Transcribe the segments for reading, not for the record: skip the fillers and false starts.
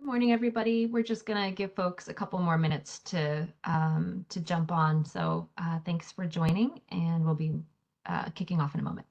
Morning, everybody. We're just gonna give folks a couple more minutes to jump on. So thanks for joining, and we'll be kicking off in a moment.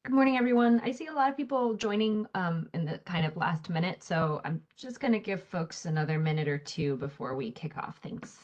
Good morning, everyone. I see a lot of people joining in the kind of last minute, so I'm just gonna give folks another minute or two before we kick off. Thanks.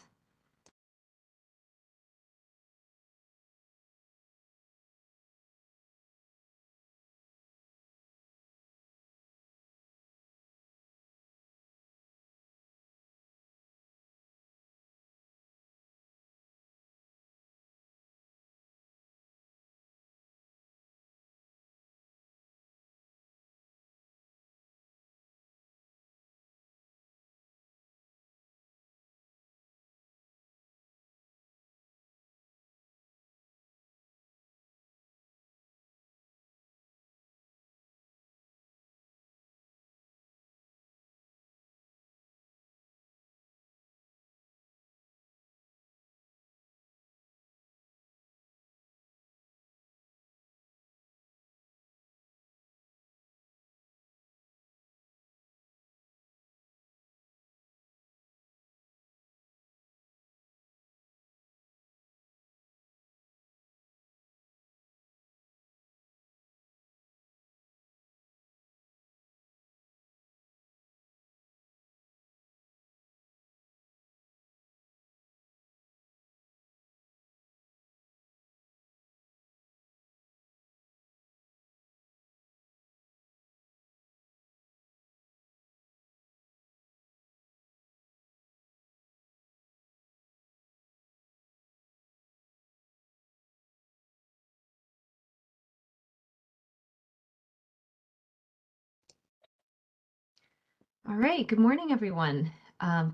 All right, good morning, everyone.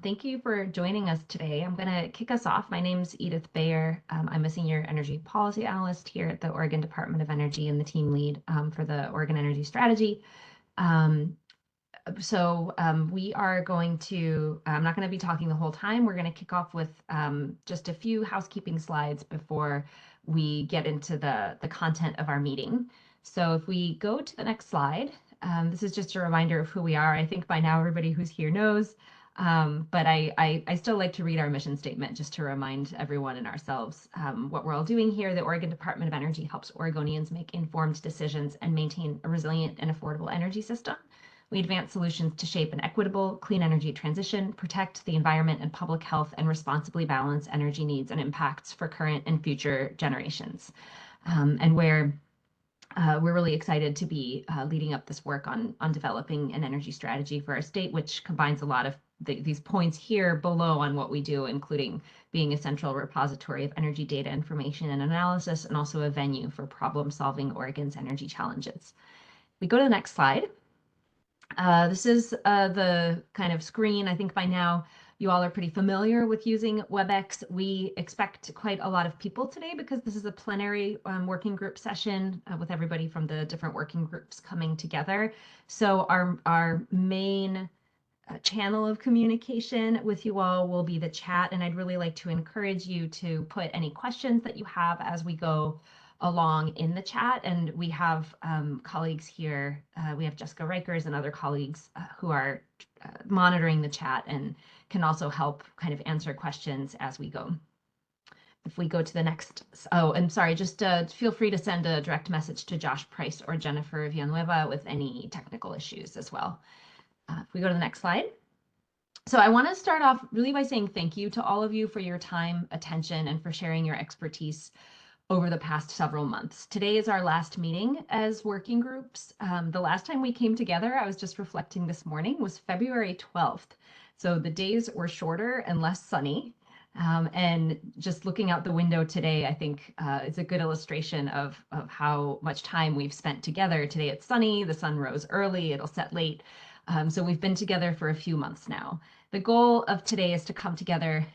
Thank you for joining us today. I'm going to kick us off. My name's Edith Bayer. I'm a senior energy policy analyst here at the Oregon Department of Energy and the team lead for the Oregon Energy Strategy. We are going to, I'm not going to be talking the whole time. We're going to kick off with just a few housekeeping slides before we get into the content of our meeting. So if we go to the next slide, this is just a reminder of who we are. I think by now everybody who's here knows, but I still like to read our mission statement just to remind everyone and ourselves what we're all doing here. The Oregon Department of Energy helps Oregonians make informed decisions and maintain a resilient and affordable energy system. We advance solutions to shape an equitable, clean energy transition, protect the environment and public health, and responsibly balance energy needs and impacts for current and future generations. We're really excited to be leading up this work on developing an energy strategy for our state, which combines a lot of these points here below on what we do, including being a central repository of energy data, information, and analysis, and also a venue for problem-solving Oregon's energy challenges. We go to the next slide. This is the kind of screen. I think by now you all are pretty familiar with using WebEx. We expect quite a lot of people today because this is a plenary working group session with everybody from the different working groups coming together. So our main channel of communication with you all will be the chat, and I'd really like to encourage you to put any questions that you have as we go along in the chat. And we have colleagues here. We have Jessica Rikers and other colleagues who are monitoring the chat and can also help kind of answer questions as we go. If we go to the next, oh, and sorry, just feel free to send a direct message to Josh Price or Jennifer Villanueva with any technical issues as well. If we go to the next slide. So I want to start off really by saying thank you to all of you for your time, attention, and for sharing your expertise over the past several months. Today is our last meeting as working groups. The last time we came together, I was just reflecting this morning, was February 12th. So the days were shorter and less sunny. And just looking out the window today, I think it's a good illustration of how much time we've spent together. Today it's sunny, the sun rose early, it'll set late. So we've been together for a few months now. The goal of today is to come together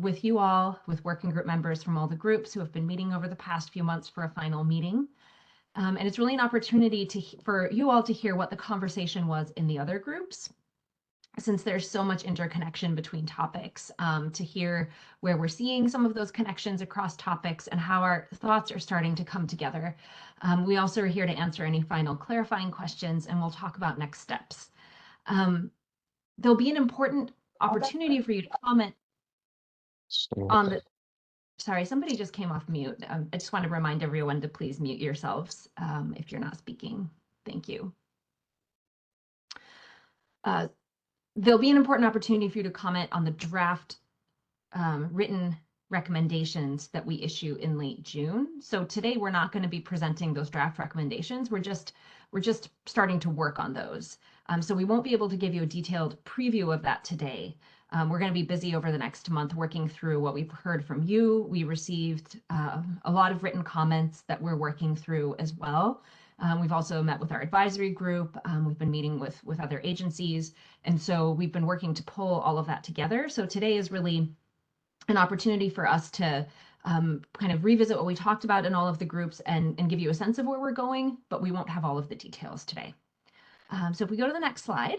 with you all, with working group members from all the groups who have been meeting over the past few months for a final meeting. And it's really an opportunity for you all to hear what the conversation was in the other groups, since there's so much interconnection between topics, to hear where we're seeing some of those connections across topics and how our thoughts are starting to come together. We also are here to answer any final clarifying questions, and we'll talk about next steps. There'll be an important opportunity for you to comment on the, sorry, somebody just came off mute. I just want to remind everyone to please mute yourselves if you're not speaking. Thank you. There'll be an important opportunity for you to comment on the draft written recommendations that we issue in late June. So today we're not going to be presenting those draft recommendations. We're just starting to work on those. So we won't be able to give you a detailed preview of that today. We're going to be busy over the next month working through what we've heard from you. We received a lot of written comments that we're working through as well. We've also met with our advisory group. We've been meeting with other agencies. And so we've been working to pull all of that together. So today is really an opportunity for us to kind of revisit what we talked about in all of the groups and give you a sense of where we're going, but we won't have all of the details today. So if we go to the next slide,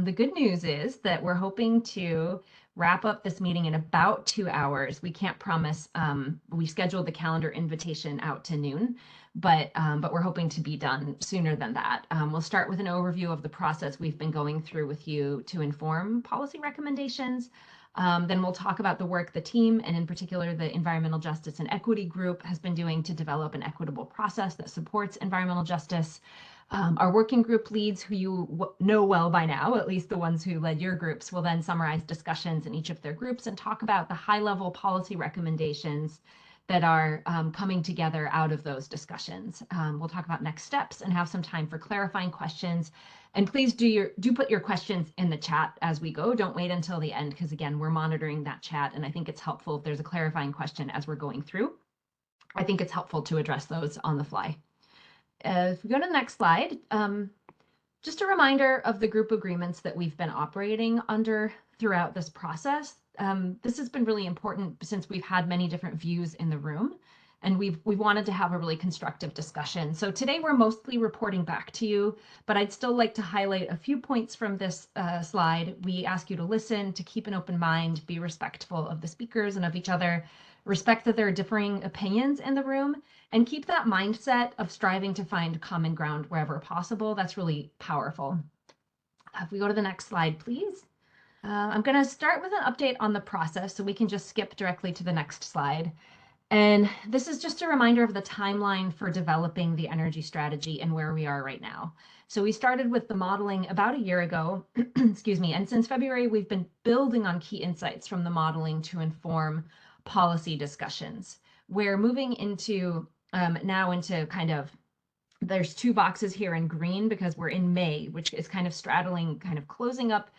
the good news is that we're hoping to wrap up this meeting in about 2 hours. We can't promise, we scheduled the calendar invitation out to noon, but we're hoping to be done sooner than that. We'll start with an overview of the process we've been going through with you to inform policy recommendations. Then we'll talk about the work the team, and in particular the Environmental Justice and Equity Group, has been doing to develop an equitable process that supports environmental justice. Our working group leads, who you know well by now, at least the ones who led your groups, will then summarize discussions in each of their groups and talk about the high-level policy recommendations that are coming together out of those discussions. We'll talk about next steps and have some time for clarifying questions. And please do put your questions in the chat as we go. Don't wait until the end, because again, we're monitoring that chat, and I think it's helpful if there's a clarifying question as we're going through. I think it's helpful to address those on the fly. If we go to the next slide, just a reminder of the group agreements that we've been operating under throughout this process. This has been really important since we've had many different views in the room, and we've wanted to have a really constructive discussion. So today we're mostly reporting back to you, but I'd still like to highlight a few points from this slide. We ask you to listen, to keep an open mind, be respectful of the speakers and of each other, respect that there are differing opinions in the room, and keep that mindset of striving to find common ground wherever possible. That's really powerful. If we go to the next slide, please. I'm going to start with an update on the process, so we can just skip directly to the next slide. And this is just a reminder of the timeline for developing the energy strategy and where we are right now. So we started with the modeling about a year ago, excuse me, and since February, we've been building on key insights from the modeling to inform policy discussions. We're moving into now into kind of, there's 2 boxes here in green because we're in May, which is kind of straddling, kind of closing up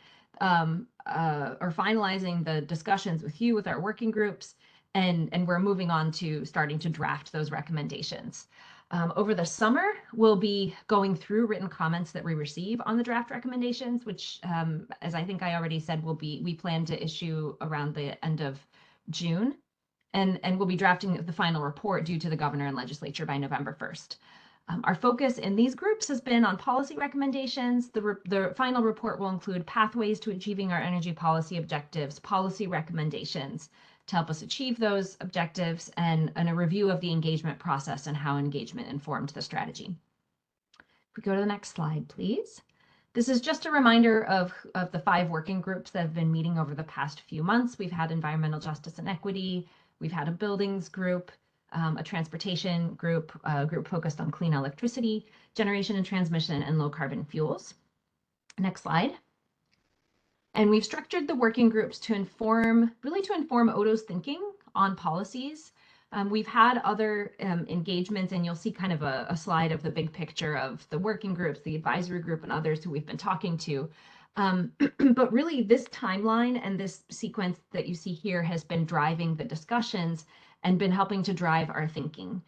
or finalizing the discussions with you, with our working groups, and we're moving on to starting to draft those recommendations. Over the summer, we'll be going through written comments that we receive on the draft recommendations, which, as I think I already said, we plan to issue around the end of June. And we'll be drafting the final report due to the governor and legislature by November 1st. Our focus in these groups has been on policy recommendations. The final report will include pathways to achieving our energy policy objectives, policy recommendations, to help us achieve those objectives, and a review of the engagement process and how engagement informed the strategy. If we go to the next slide, please. This is just a reminder of the 5 working groups that have been meeting over the past few months. We've had environmental justice and equity, we've had a buildings group, a transportation group, a group focused on clean electricity, generation and transmission, and low carbon fuels. Next slide. And we've structured the working groups to inform Oto's thinking on policies. We've had other engagements, and you'll see kind of a slide of the big picture of the working groups, the advisory group, and others who we've been talking to. But really, this timeline and this sequence that you see here has been driving the discussions and been helping to drive our thinking.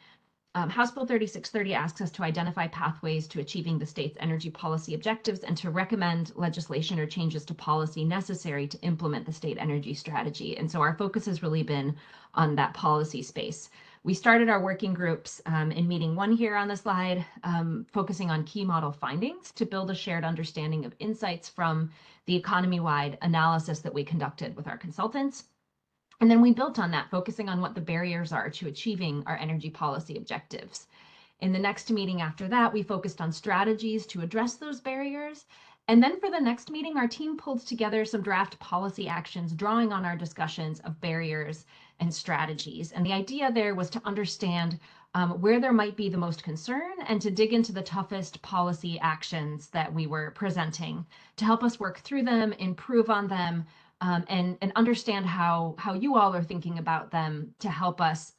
House Bill 3630 asks us to identify pathways to achieving the state's energy policy objectives and to recommend legislation or changes to policy necessary to implement the state energy strategy. And so our focus has really been on that policy space. We started our working groups in meeting 1 here on the slide, focusing on key model findings to build a shared understanding of insights from the economy-wide analysis that we conducted with our consultants. And then we built on that, focusing on what the barriers are to achieving our energy policy objectives. In the next meeting after that, we focused on strategies to address those barriers. And then for the next meeting, our team pulled together some draft policy actions, drawing on our discussions of barriers and strategies. And the idea there was to understand where there might be the most concern and to dig into the toughest policy actions that we were presenting to help us work through them, improve on them, and understand how you all are thinking about them to help us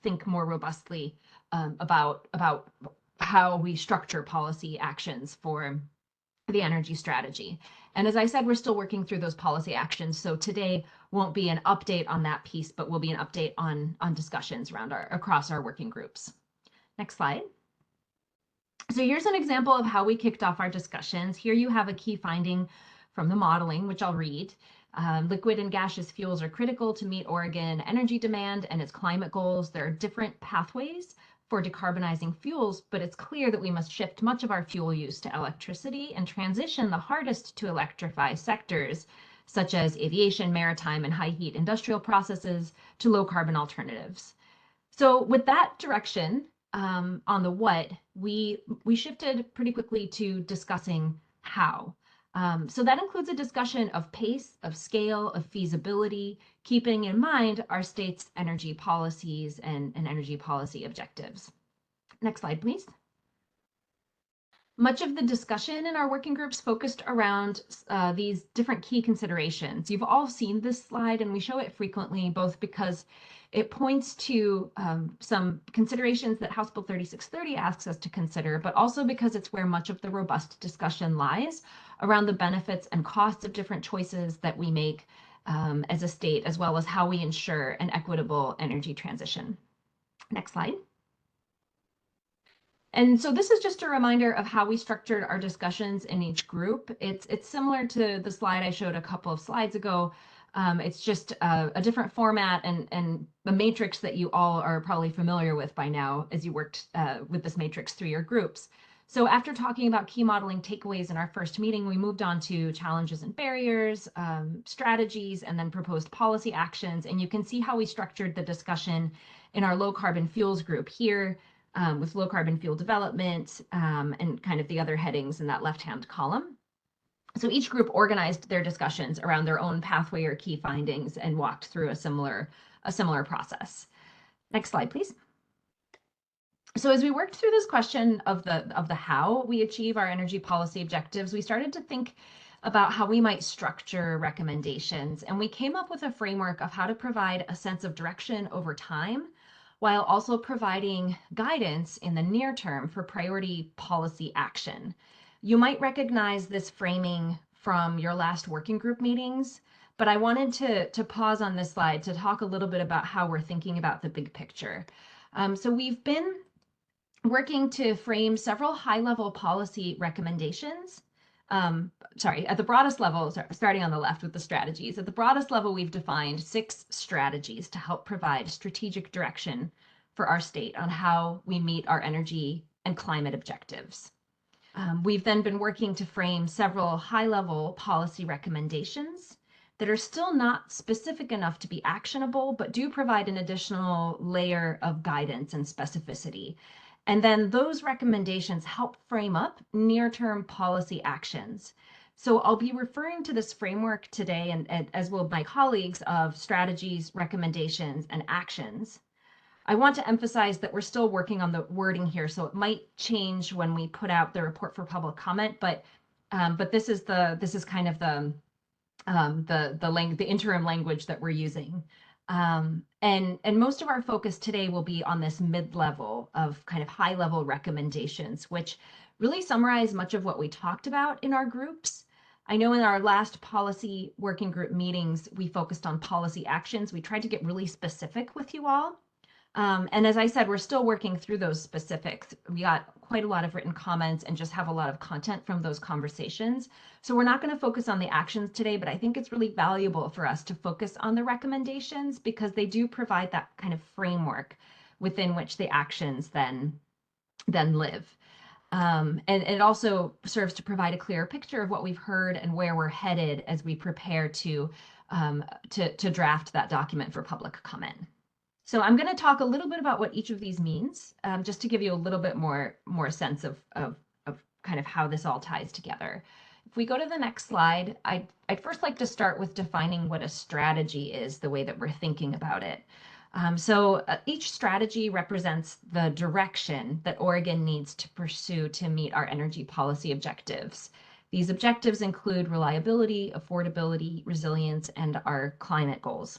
think more robustly about how we structure policy actions for the energy strategy. And as I said, we're still working through those policy actions. So today won't be an update on that piece, but will be an update on discussions across our working groups. Next slide. So here's an example of how we kicked off our discussions. Here you have a key finding from the modeling, which I'll read. Liquid and gaseous fuels are critical to meet Oregon energy demand and its climate goals. There are different pathways for decarbonizing fuels, but it's clear that we must shift much of our fuel use to electricity and transition the hardest to electrify sectors, such as aviation, maritime, and high heat industrial processes, to low carbon alternatives. So with that direction on the what, we shifted pretty quickly to discussing how. So that includes a discussion of pace, of scale, of feasibility, keeping in mind our state's energy policies and energy policy objectives. Next slide, please. Much of the discussion in our working groups focused around these different key considerations. You've all seen this slide, and we show it frequently, both because it points to some considerations that House Bill 3630 asks us to consider, but also because it's where much of the robust discussion lies around the benefits and costs of different choices that we make as a state, as well as how we ensure an equitable energy transition. Next slide. And so this is just a reminder of how we structured our discussions in each group. It's similar to the slide I showed a couple of slides ago. It's just a different format and the matrix that you all are probably familiar with by now as you worked with this matrix through your groups. So after talking about key modeling takeaways in our first meeting, we moved on to challenges and barriers, strategies, and then proposed policy actions. And you can see how we structured the discussion in our low carbon fuels group here with low carbon fuel development and kind of the other headings in that left-hand column. So each group organized their discussions around their own pathway or key findings and walked through a similar process. Next slide, please. So as we worked through this question of the how we achieve our energy policy objectives, we started to think about how we might structure recommendations. And we came up with a framework of how to provide a sense of direction over time, while also providing guidance in the near term for priority policy action. You might recognize this framing from your last working group meetings, but I wanted to pause on this slide to talk a little bit about how we're thinking about the big picture. So we've been working to frame several high-level policy recommendations. At the broadest level, starting on the left with the strategies, at the broadest level, we've defined 6 strategies to help provide strategic direction for our state on how we meet our energy and climate objectives. We've then been working to frame several high-level policy recommendations that are still not specific enough to be actionable, but do provide an additional layer of guidance and specificity. And then those recommendations help frame up near-term policy actions. So I'll be referring to this framework today, and as will my colleagues, of strategies, recommendations, and actions. I want to emphasize that we're still working on the wording here, so it might change when we put out the report for public comment, but this is kind of the interim language that we're using. And most of our focus today will be on this mid-level of kind of high-level recommendations, which really summarize much of what we talked about in our groups. I know in our last policy working group meetings, we focused on policy actions. We tried to get really specific with you all. And as I said, we're still working through those specifics. We got quite a lot of written comments and just have a lot of content from those conversations. So we're not going to focus on the actions today, but I think it's really valuable for us to focus on the recommendations because they do provide that kind of framework within which the actions then live. And it also serves to provide a clearer picture of what we've heard and where we're headed as we prepare to draft that document for public comment. So I'm going to talk a little bit about what each of these means, just to give you a little bit more sense of kind of how this all ties together. If we go to the next slide, I'd first like to start with defining what a strategy is, the way that we're thinking about it. So each strategy represents the direction that Oregon needs to pursue to meet our energy policy objectives. These objectives include reliability, affordability, resilience, and our climate goals.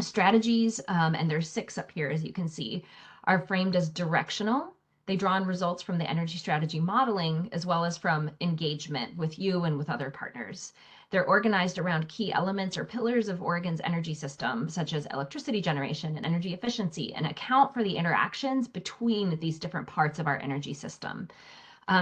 Strategies, and there's 6 up here, as you can see, are framed as directional. They draw on results from the energy strategy modeling, as well as from engagement with you and with other partners. They're organized around key elements or pillars of Oregon's energy system, such as electricity generation and energy efficiency, and account for the interactions between these different parts of our energy system.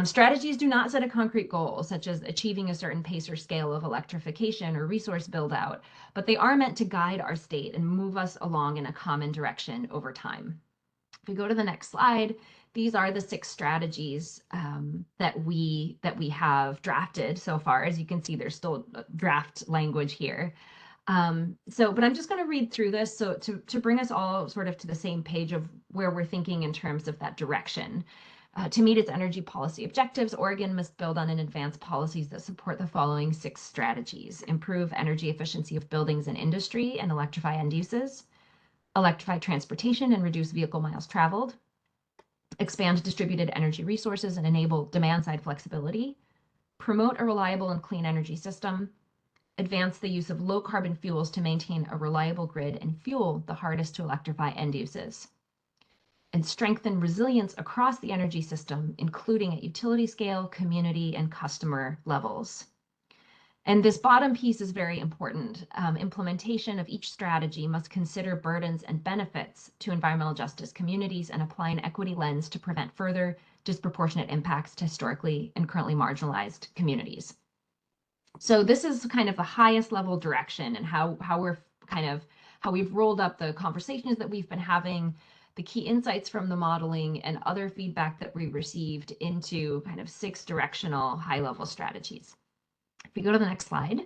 Strategies do not set a concrete goal, such as achieving a certain pace or scale of electrification or resource build out, but they are meant to guide our state and move us along in a common direction over time. If we go to the next slide, these are the 6 strategies that we have drafted so far. As you can see, there's still draft language here. But I'm just going to read through this so to bring us all sort of to the same page of where we're thinking in terms of that direction. To meet its energy policy objectives, Oregon must build on and advance policies that support the following 6 strategies: improve energy efficiency of buildings and industry and electrify end uses, electrify transportation and reduce vehicle miles traveled, expand distributed energy resources and enable demand-side flexibility, promote a reliable and clean energy system, advance the use of low-carbon fuels to maintain a reliable grid and fuel the hardest to electrify end uses, and strengthen resilience across the energy system, including at utility scale, community, and customer levels. And this bottom piece is very important. Implementation of each strategy must consider burdens and benefits to environmental justice communities and apply an equity lens to prevent further disproportionate impacts to historically and currently marginalized communities. So this is kind of the highest level direction and how we've rolled up the conversations that we've been having, the key insights from the modeling, and other feedback that we received into kind of 6 directional high-level strategies. If we go to the next slide,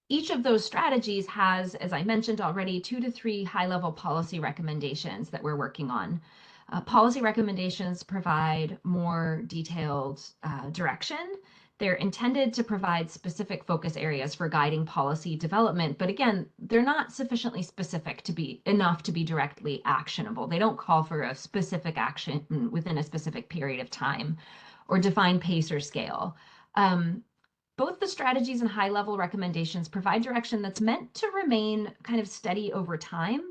each of those strategies has, as I mentioned already, 2 to 3 high-level policy recommendations that we're working on. Policy recommendations provide more detailed direction. They're intended to provide specific focus areas for guiding policy development, but again, they're not sufficiently specific to be enough to be directly actionable. They don't call for a specific action within a specific period of time or define pace or scale. Both the strategies and high-level recommendations provide direction that's meant to remain kind of steady over time.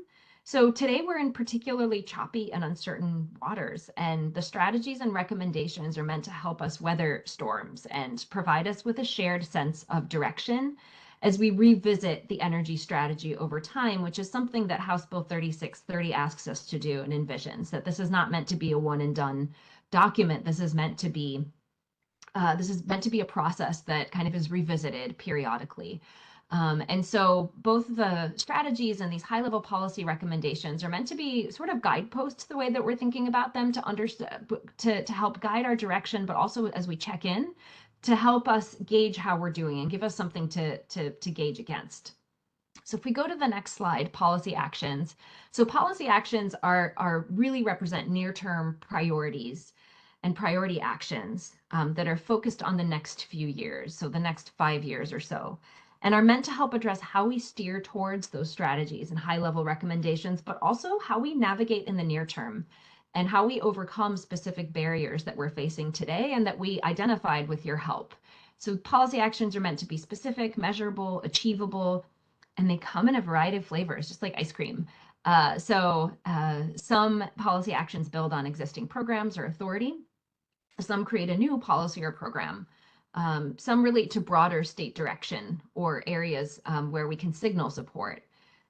So today we're in particularly choppy and uncertain waters, and the strategies and recommendations are meant to help us weather storms and provide us with a shared sense of direction as we revisit the energy strategy over time, which is something that House Bill 3630 asks us to do and envisions, that this is not meant to be a one and done document. This is meant to be a process that kind of is revisited periodically. And so both the strategies and these high-level policy recommendations are meant to be sort of guideposts the way that we're thinking about them to help guide our direction, but also as we check in help us gauge how we're doing and give us something to gauge against. So if we go to the next slide, policy actions. So policy actions are really represent near-term priorities and priority actions that are focused on the next few years, so the next 5 years or so, and are meant to help address how we steer towards those strategies and high-level recommendations, but also how we navigate in the near term and how we overcome specific barriers that we're facing today and that we identified with your help. So policy actions are meant to be specific, measurable, achievable, and they come in a variety of flavors, just like ice cream. Some policy actions build on existing programs or authority. Some create a new policy or program. Some relate to broader state direction or areas where we can signal support.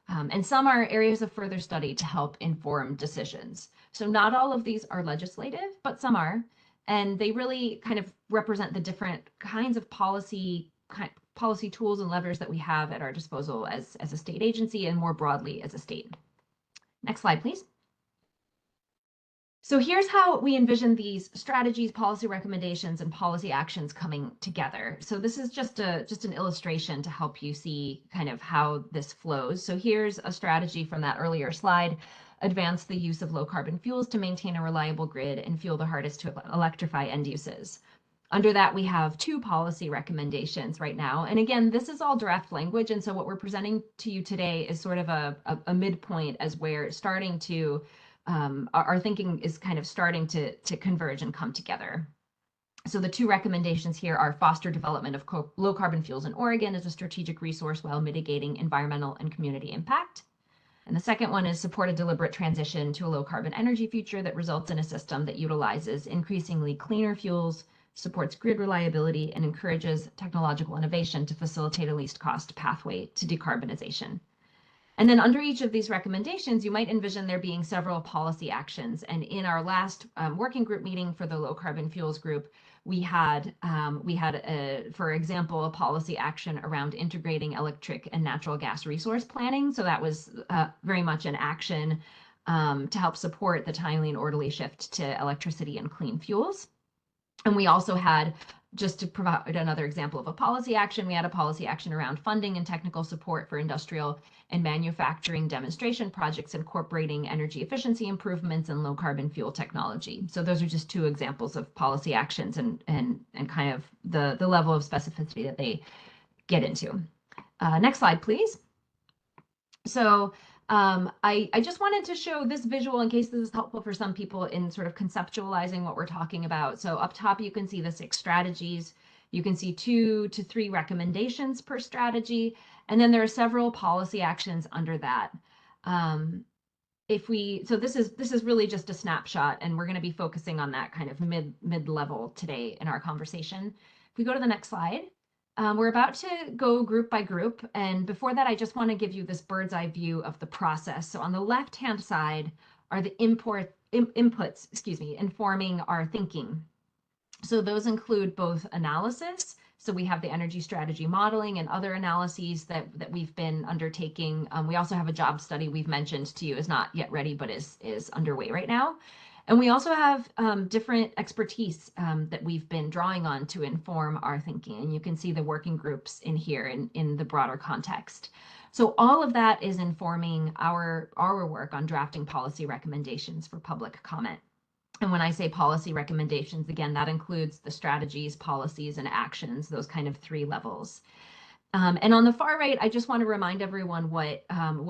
And some are areas of further study to help inform decisions. So not all of these are legislative, but some are. And they really kind of represent the different kinds of policy tools and levers that we have at our disposal as a state agency and more broadly as a state. Next slide, please. So here's how we envision these strategies, policy recommendations, and policy actions coming together. So this is just an illustration to help you see kind of how this flows. So here's a strategy from that earlier slide: advance the use of low carbon fuels to maintain a reliable grid and fuel the hardest to electrify end uses. Under that, we have 2 policy recommendations right now. And again, this is all draft language. And so what we're presenting to you today is sort of a midpoint as we're starting to our thinking is kind of starting to converge and come together. So the 2 recommendations here are foster development of low carbon fuels in Oregon as a strategic resource while mitigating environmental and community impact. And the second one is support a deliberate transition to a low carbon energy future that results in a system that utilizes increasingly cleaner fuels, supports grid reliability, and encourages technological innovation to facilitate a least cost pathway to decarbonization. And then under each of these recommendations, you might envision there being several policy actions. And in our last working group meeting for the low carbon fuels group, we had, for example, a policy action around integrating electric and natural gas resource planning. So that was very much an action to help support the timely and orderly shift to electricity and clean fuels. And we also had, just to provide another example of a policy action, we had a policy action around funding and technical support for industrial and manufacturing demonstration projects incorporating energy efficiency improvements and low carbon fuel technology. So those are just 2 examples of policy actions and kind of the level of specificity that they get into. Next slide, please. So I just wanted to show this visual in case this is helpful for some people in sort of conceptualizing what we're talking about. So up top, you can see the 6 strategies. You can see 2 to 3 recommendations per strategy. And then there are several policy actions under that. So this is really just a snapshot, and we're going to be focusing on that kind of mid-level today in our conversation. If we go to the next slide. We're about to go group by group, and before that, I just want to give you this bird's eye view of the process. So on the left-hand side are the inputs, informing our thinking. So those include both analysis. So we have the energy strategy modeling and other analyses that we've been undertaking. We also have a job study we've mentioned to you is not yet ready, but is underway right now. And we also have different expertise that we've been drawing on to inform our thinking. And you can see the working groups in here in the broader context. So all of that is informing our work on drafting policy recommendations for public comment. And when I say policy recommendations, again, that includes the strategies, policies, and actions, those kind of 3 levels. And on the far right, I just want to remind everyone what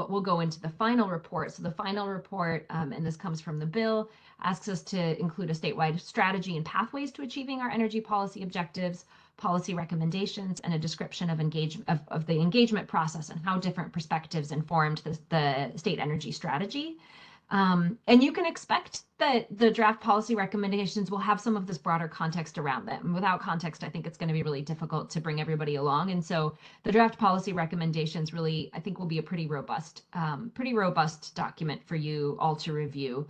will go into the final report. So the final report, and this comes from the bill, asks us to include a statewide strategy and pathways to achieving our energy policy objectives, policy recommendations, and a description of the engagement process and how different perspectives informed the state energy strategy. And you can expect that the draft policy recommendations will have some of this broader context around them. Without context, I think it's going to be really difficult to bring everybody along. And so the draft policy recommendations really, I think, will be a pretty robust document for you all to review,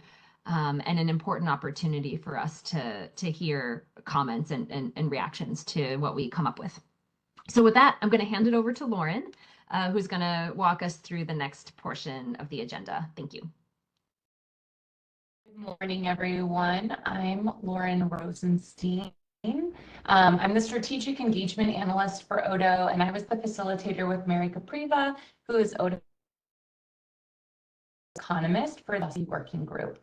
and an important opportunity for us to hear comments and reactions to what we come up with. So with that, I'm going to hand it over to Lauren, who's going to walk us through the next portion of the agenda. Thank you. Good morning, everyone. I'm Lauren Rosenstein, I'm the strategic engagement analyst for Odo, and I was the facilitator with Mary Capriva, who is Odo's economist for the working group.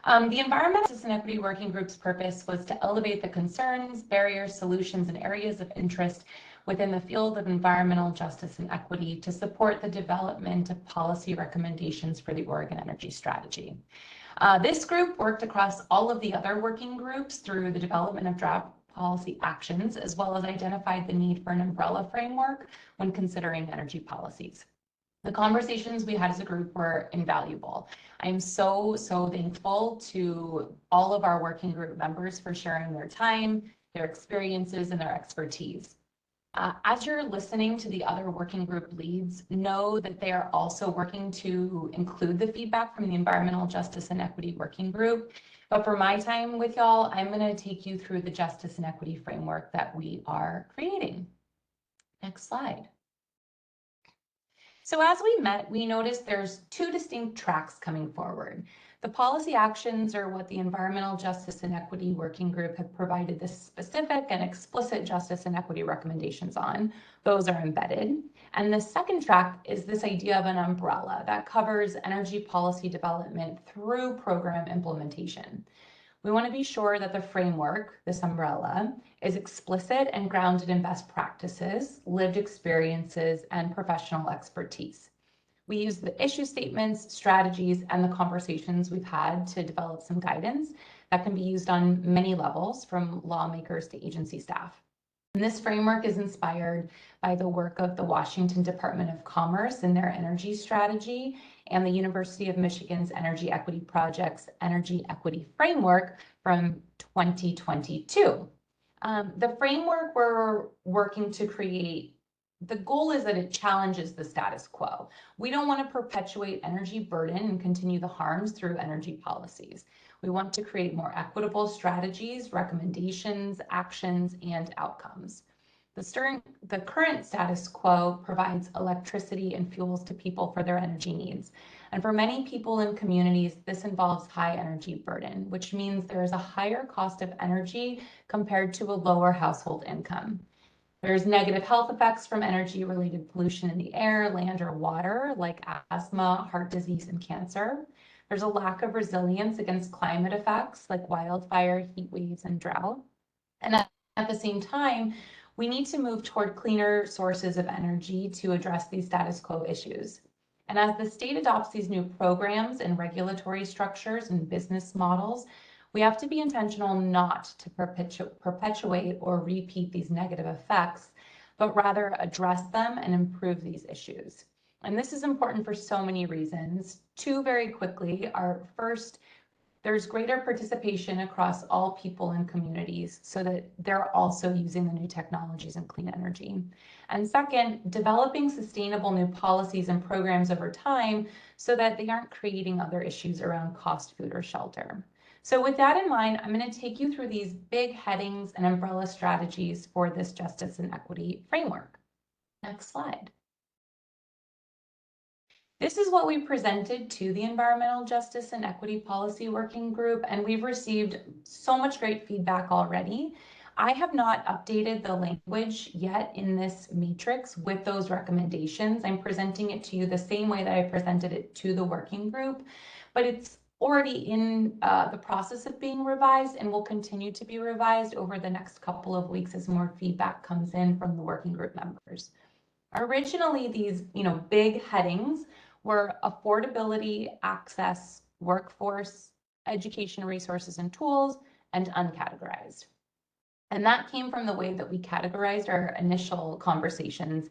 The Environmental Justice and Equity Working Group's purpose was to elevate the concerns, barriers, solutions, and areas of interest within the field of environmental justice and equity to support the development of policy recommendations for the Oregon Energy Strategy. This group worked across all of the other working groups through the development of draft policy actions, as well as identified the need for an umbrella framework when considering energy policies. The conversations we had as a group were invaluable. I am so thankful to all of our working group members for sharing their time, their experiences, and their expertise. As you're listening to the other working group leads, know that they are also working to include the feedback from the Environmental Justice and Equity Working Group. But for my time with y'all, I'm going to take you through the justice and equity framework that we are creating. Next slide. So as we met, we noticed there's two distinct tracks coming forward. The policy actions are what the Environmental Justice and Equity Working Group have provided the specific and explicit justice and equity recommendations on. Those are embedded. And the second track is this idea of an umbrella that covers energy policy development through program implementation. We want to be sure that the framework, this umbrella, is explicit and grounded in best practices, lived experiences, and professional expertise. We use the issue statements, strategies, and the conversations we've had to develop some guidance that can be used on many levels, from lawmakers to agency staff. And this framework is inspired by the work of the Washington Department of Commerce and their energy strategy, and the University of Michigan's Energy Equity Project's Energy Equity Framework from 2022. The framework we're working to create, the goal is that it challenges the status quo. We don't want to perpetuate energy burden and continue the harms through energy policies. We want to create more equitable strategies, recommendations, actions, and outcomes. The current status quo provides electricity and fuels to people for their energy needs. And for many people in communities, this involves high energy burden, which means there is a higher cost of energy compared to a lower household income. There's negative health effects from energy-related pollution in the air, land, or water, like asthma, heart disease, and cancer. There's a lack of resilience against climate effects like wildfire, heat waves, and drought. And at the same time, we need to move toward cleaner sources of energy to address these status quo issues. And as the state adopts these new programs and regulatory structures and business models, we have to be intentional not to perpetuate or repeat these negative effects, but rather address them and improve these issues. And this is important for so many reasons. Two very quickly are, first, there's greater participation across all people and communities so that they're also using the new technologies and clean energy. And second, developing sustainable new policies and programs over time so that they aren't creating other issues around cost, food, or shelter. So with that in mind, I'm going to take you through these big headings and umbrella strategies for this justice and equity framework. Next slide. This is what we presented to the Environmental Justice and Equity Policy Working Group, and we've received so much great feedback already. I have not updated the language yet in this matrix with those recommendations. I'm presenting it to you the same way that I presented it to the working group, but it's already in the process of being revised and will continue to be revised over the next couple of weeks as more feedback comes in from the working group members. Originally, these big headings were affordability, access, workforce, education resources and tools, and uncategorized. And that came from the way that we categorized our initial conversations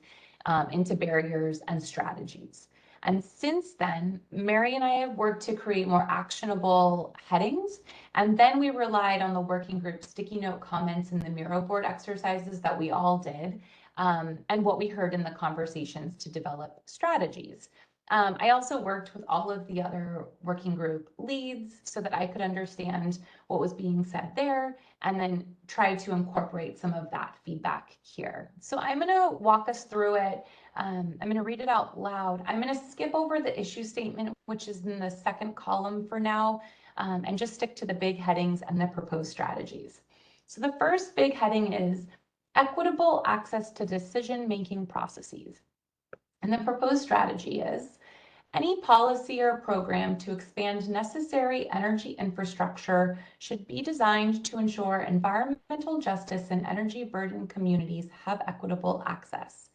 into barriers and strategies. And since then, Mary and I have worked to create more actionable headings. And then we relied on the working group sticky note comments and the Miro board exercises that we all did, and what we heard in the conversations to develop strategies. I also worked with all of the other working group leads so that I could understand what was being said there and then try to incorporate some of that feedback here. So I'm going to walk us through it. I'm going to read it out loud. I'm going to skip over the issue statement, which is in the second column for now, and just stick to the big headings and the proposed strategies. So the first big heading is equitable access to decision-making processes. And the proposed strategy is any policy or program to expand necessary energy infrastructure should be designed to ensure environmental justice and energy burdened communities have equitable access.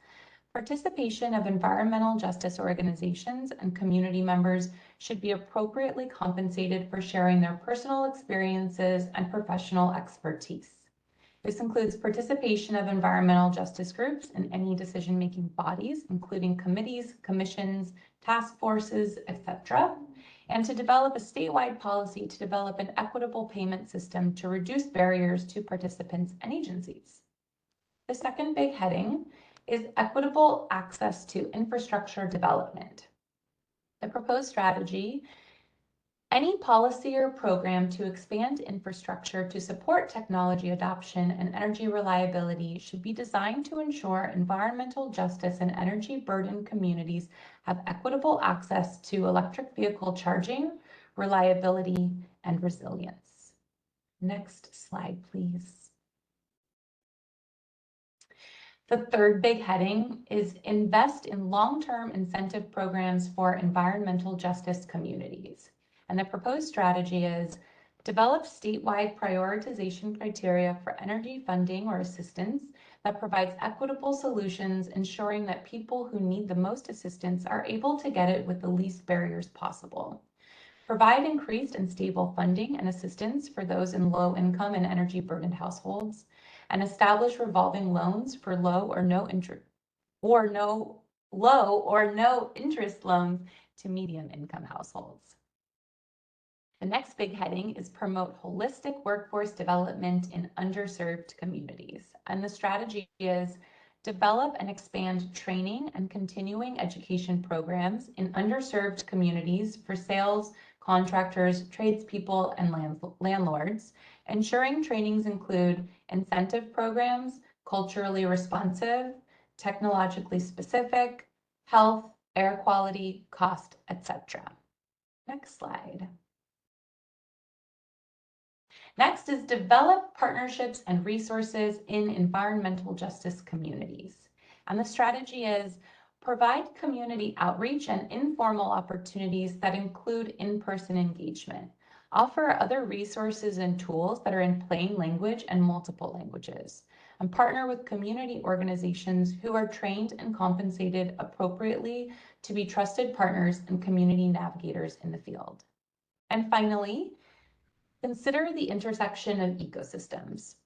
Participation of environmental justice organizations and community members should be appropriately compensated for sharing their personal experiences and professional expertise. This includes participation of environmental justice groups in any decision-making bodies, including committees, commissions, task forces, etc., and to develop a statewide policy to develop an equitable payment system to reduce barriers to participants and agencies. The second big heading is equitable access to infrastructure development. The proposed strategy, any policy or program to expand infrastructure to support technology adoption and energy reliability should be designed to ensure environmental justice and energy burdened communities have equitable access to electric vehicle charging, reliability, and resilience. Next slide, please. The third big heading is invest in long-term incentive programs for environmental justice communities. And the proposed strategy is develop statewide prioritization criteria for energy funding or assistance that provides equitable solutions, ensuring that people who need the most assistance are able to get it with the least barriers possible. Provide increased and stable funding and assistance for those in low income and energy burdened households, and establish revolving loans for low or no interest loans to medium income households. The next big heading is promote holistic workforce development in underserved communities. And the strategy is develop and expand training and continuing education programs in underserved communities for sales, contractors, tradespeople, and landlords, ensuring trainings include incentive programs, culturally responsive, technologically specific, health, air quality, cost, etc. Next slide. Next is develop partnerships and resources in environmental justice communities. And the strategy is provide community outreach and informal opportunities that include in-person engagement. Offer other resources and tools that are in plain language and multiple languages. And partner with community organizations who are trained and compensated appropriately to be trusted partners and community navigators in the field. And finally, consider the intersection of ecosystems.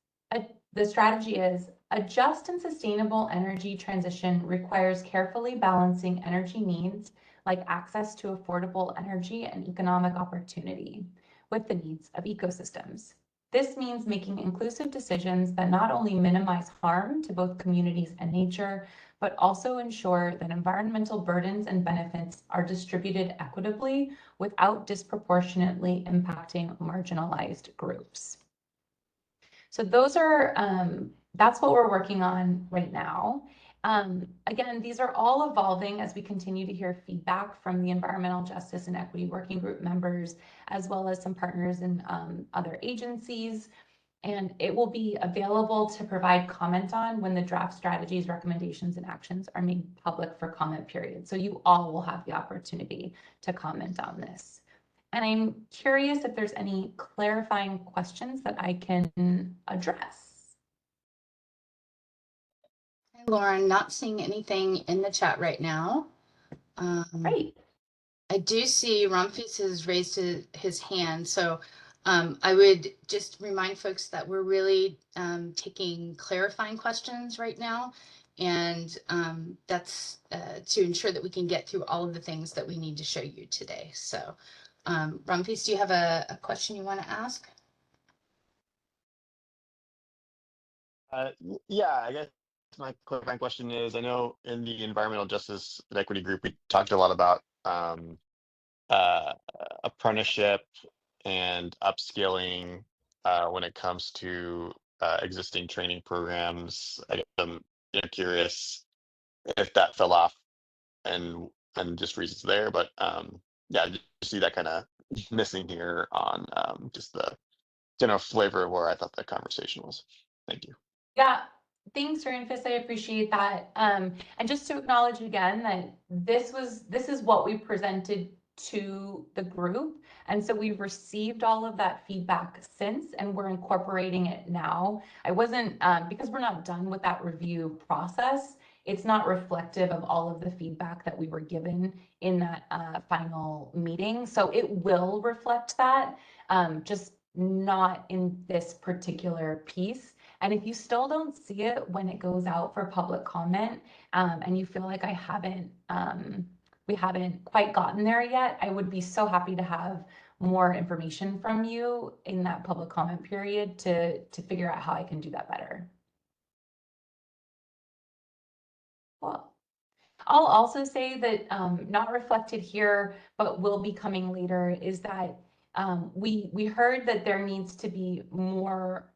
The strategy is a just and sustainable energy transition requires carefully balancing energy needs like access to affordable energy and economic opportunity with the needs of ecosystems. This means making inclusive decisions that not only minimize harm to both communities and nature, but also ensure that environmental burdens and benefits are distributed equitably without disproportionately impacting marginalized groups. So those are, that's what we're working on right now. Again, these are all evolving as we continue to hear feedback from the Environmental Justice and Equity Working Group members, as well as some partners in other agencies. And it will be available to provide comment on when the draft strategies, recommendations, and actions are made public for comment period. So you all will have the opportunity to comment on this. And I'm curious if there's any clarifying questions that I can address. Hi, Lauren, not seeing anything in the chat right now. Great. I do see Ramphis has raised his hand, so I would just remind folks that we're really taking clarifying questions right now, and that's to ensure that we can get through all of the things that we need to show you today. So Ramphis, do you have a question you want to ask? Yeah, I guess my clarifying question is, I know in the environmental justice and equity group, we talked a lot about apprenticeship and upskilling when it comes to existing training programs. I guess I'm curious if that fell off and just reasons there, but yeah, just see that kind of missing here on just the flavor of where I thought the conversation was. Thank you. Yeah, thanks, Rufus. I appreciate that. And just to acknowledge again that this is what we presented to the group. And so we've received all of that feedback since, and we're incorporating it now. I wasn't, because we're not done with that review process, it's not reflective of all of the feedback that we were given in that final meeting. So it will reflect that, just not in this particular piece. And if you still don't see it when it goes out for public comment, and you feel like we haven't quite gotten there yet, I would be so happy to have more information from you in that public comment period to figure out how I can do that better. Well, I'll also say that not reflected here, but will be coming later, is that we heard that there needs to be more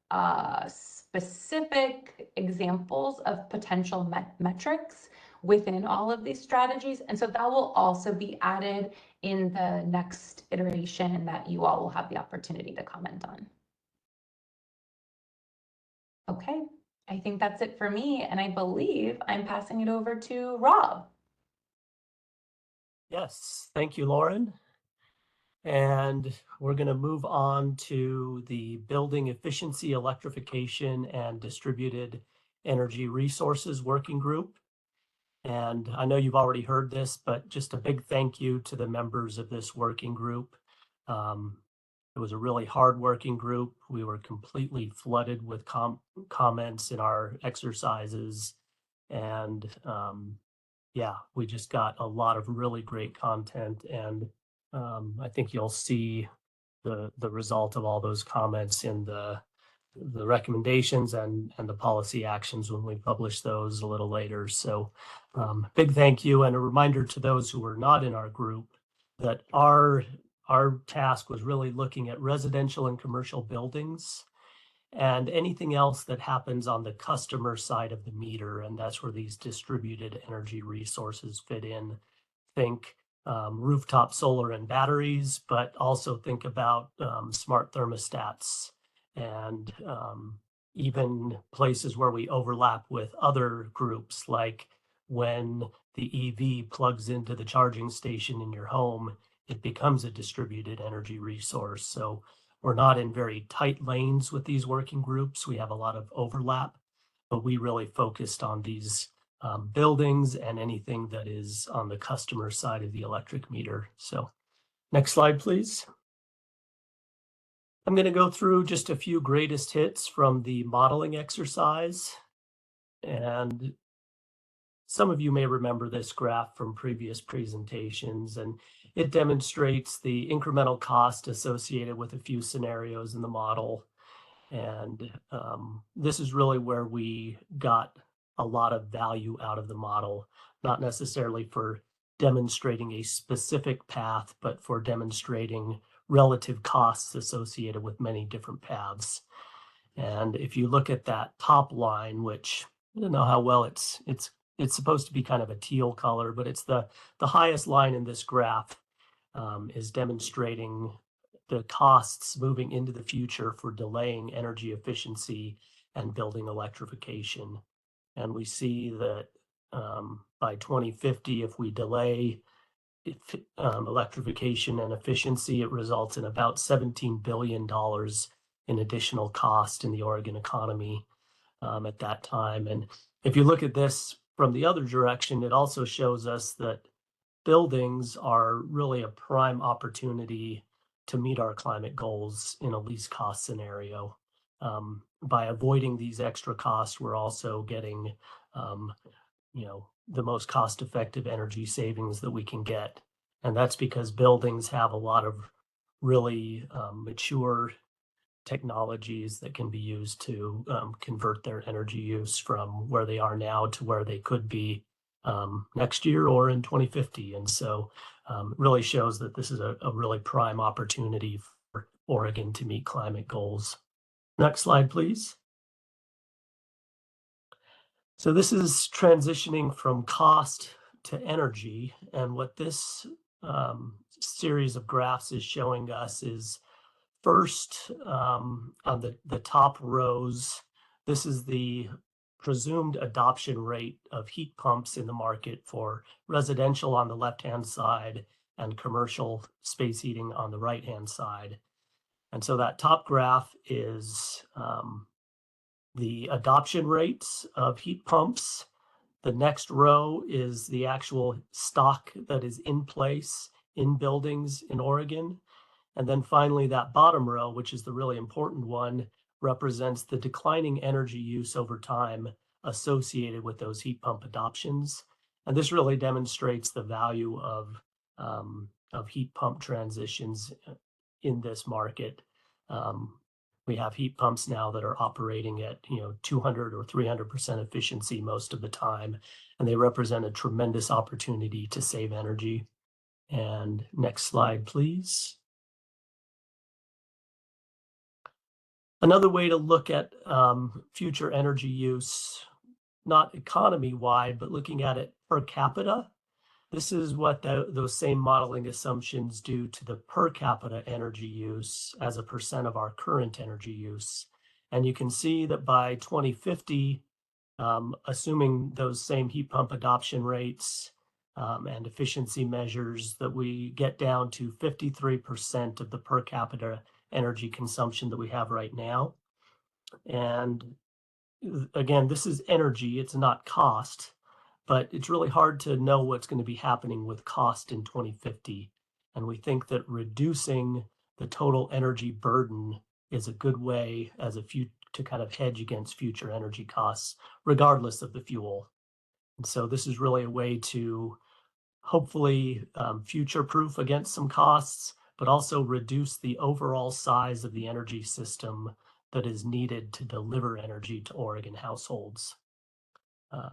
specific examples of potential metrics within all of these strategies. And so that will also be added in the next iteration that you all will have the opportunity to comment on. Okay, I think that's it for me. And I believe I'm passing it over to Rob. Yes, thank you, Lauren. And we're going to move on to the Building Efficiency, Electrification, and Distributed Energy Resources Working Group. And I know you've already heard this, but just a big thank you to the members of this working group. It was a really hard working group. We were completely flooded with comments in our exercises. And yeah, we just got a lot of really great content. And I think you'll see the result of all those comments in the recommendations and the policy actions when we publish those a little later. So big thank you, and a reminder to those who were not in our group that our task was really looking at residential and commercial buildings and anything else that happens on the customer side of the meter. And that's where these distributed energy resources fit in. Think rooftop solar and batteries, but also think about smart thermostats and even places where we overlap with other groups, like when the EV plugs into the charging station in your home, it becomes a distributed energy resource. So we're not in very tight lanes with these working groups. We have a lot of overlap, but we really focused on these buildings and anything that is on the customer side of the electric meter. So next slide, please. I'm going to go through just a few greatest hits from the modeling exercise. And some of you may remember this graph from previous presentations, and it demonstrates the incremental cost associated with a few scenarios in the model. And this is really where we got a lot of value out of the model, not necessarily for demonstrating a specific path, but for demonstrating relative costs associated with many different paths. And if you look at that top line, which I don't know how well it's supposed to be kind of a teal color, but it's the highest line in this graph, is demonstrating the costs moving into the future for delaying energy efficiency and building electrification. And we see that by 2050, if we delay electrification and efficiency, it results in about $17 billion in additional cost in the Oregon economy at that time. And if you look at this from the other direction, it also shows us that buildings are really a prime opportunity to meet our climate goals in a least cost scenario. By avoiding these extra costs, we're also getting the most cost-effective energy savings that we can get. And that's because buildings have a lot of really mature technologies that can be used to convert their energy use from where they are now to where they could be next year or in 2050. And so it really shows that this is a really prime opportunity for Oregon to meet climate goals. Next slide, please. So this is transitioning from cost to energy. And what this series of graphs is showing us is first, on the top rows, this is the presumed adoption rate of heat pumps in the market for residential on the left-hand side and commercial space heating on the right-hand side. And so that top graph is the adoption rates of heat pumps. The next row is the actual stock that is in place in buildings in Oregon. And then finally, that bottom row, which is the really important one, represents the declining energy use over time associated with those heat pump adoptions. And this really demonstrates the value of heat pump transitions in this market. We have heat pumps now that are operating at 200 or 300% efficiency most of the time, and they represent a tremendous opportunity to save energy. And next slide, please. Another way to look at future energy use, not economy-wide, but looking at it per capita. This is what those same modeling assumptions do to the per capita energy use as a percent of our current energy use. And you can see that by 2050, assuming those same heat pump adoption rates and efficiency measures, that we get down to 53% of the per capita energy consumption that we have right now. And again, this is energy, it's not cost, but it's really hard to know what's going to be happening with cost in 2050. And we think that reducing the total energy burden is a good way to kind of hedge against future energy costs, regardless of the fuel. And so this is really a way to hopefully future-proof against some costs, but also reduce the overall size of the energy system that is needed to deliver energy to Oregon households.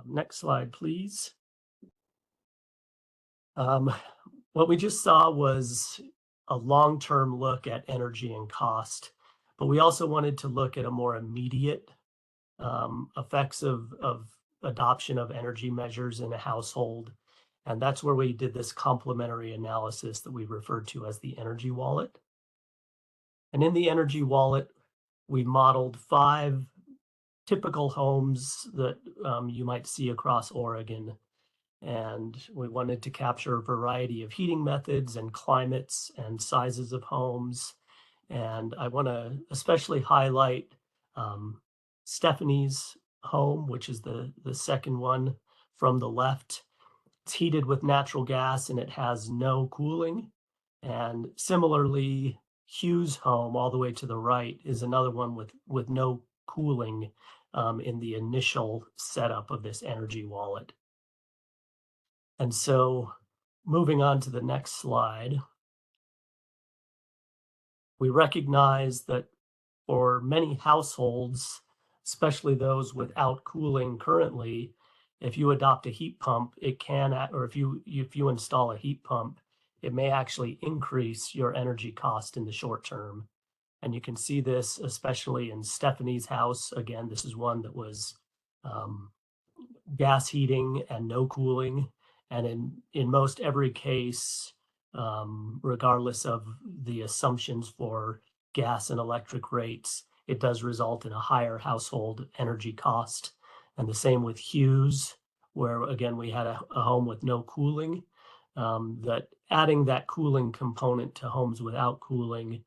Next slide, please. What we just saw was a long-term look at energy and cost, but we also wanted to look at a more immediate effects of adoption of energy measures in a household. And that's where we did this complementary analysis that we referred to as the Energy Wallet. And in the Energy Wallet, we modeled 5 typical homes that you might see across Oregon. And we wanted to capture a variety of heating methods and climates and sizes of homes. And I want to especially highlight Stephanie's home, which is the second one from the left. It's heated with natural gas and it has no cooling. And similarly, Hugh's home all the way to the right is another one with no cooling in the initial setup of this Energy Wallet. And so moving on to the next slide, we recognize that for many households, especially those without cooling currently, if you adopt a heat pump, it can, or if you install a heat pump, it may actually increase your energy cost in the short term. And you can see this especially in Stephanie's house. Again, this is one that was gas heating and no cooling. And in most every case, regardless of the assumptions for gas and electric rates, it does result in a higher household energy cost. And the same with Hugh's, where again, we had a home with no cooling, that adding that cooling component to homes without cooling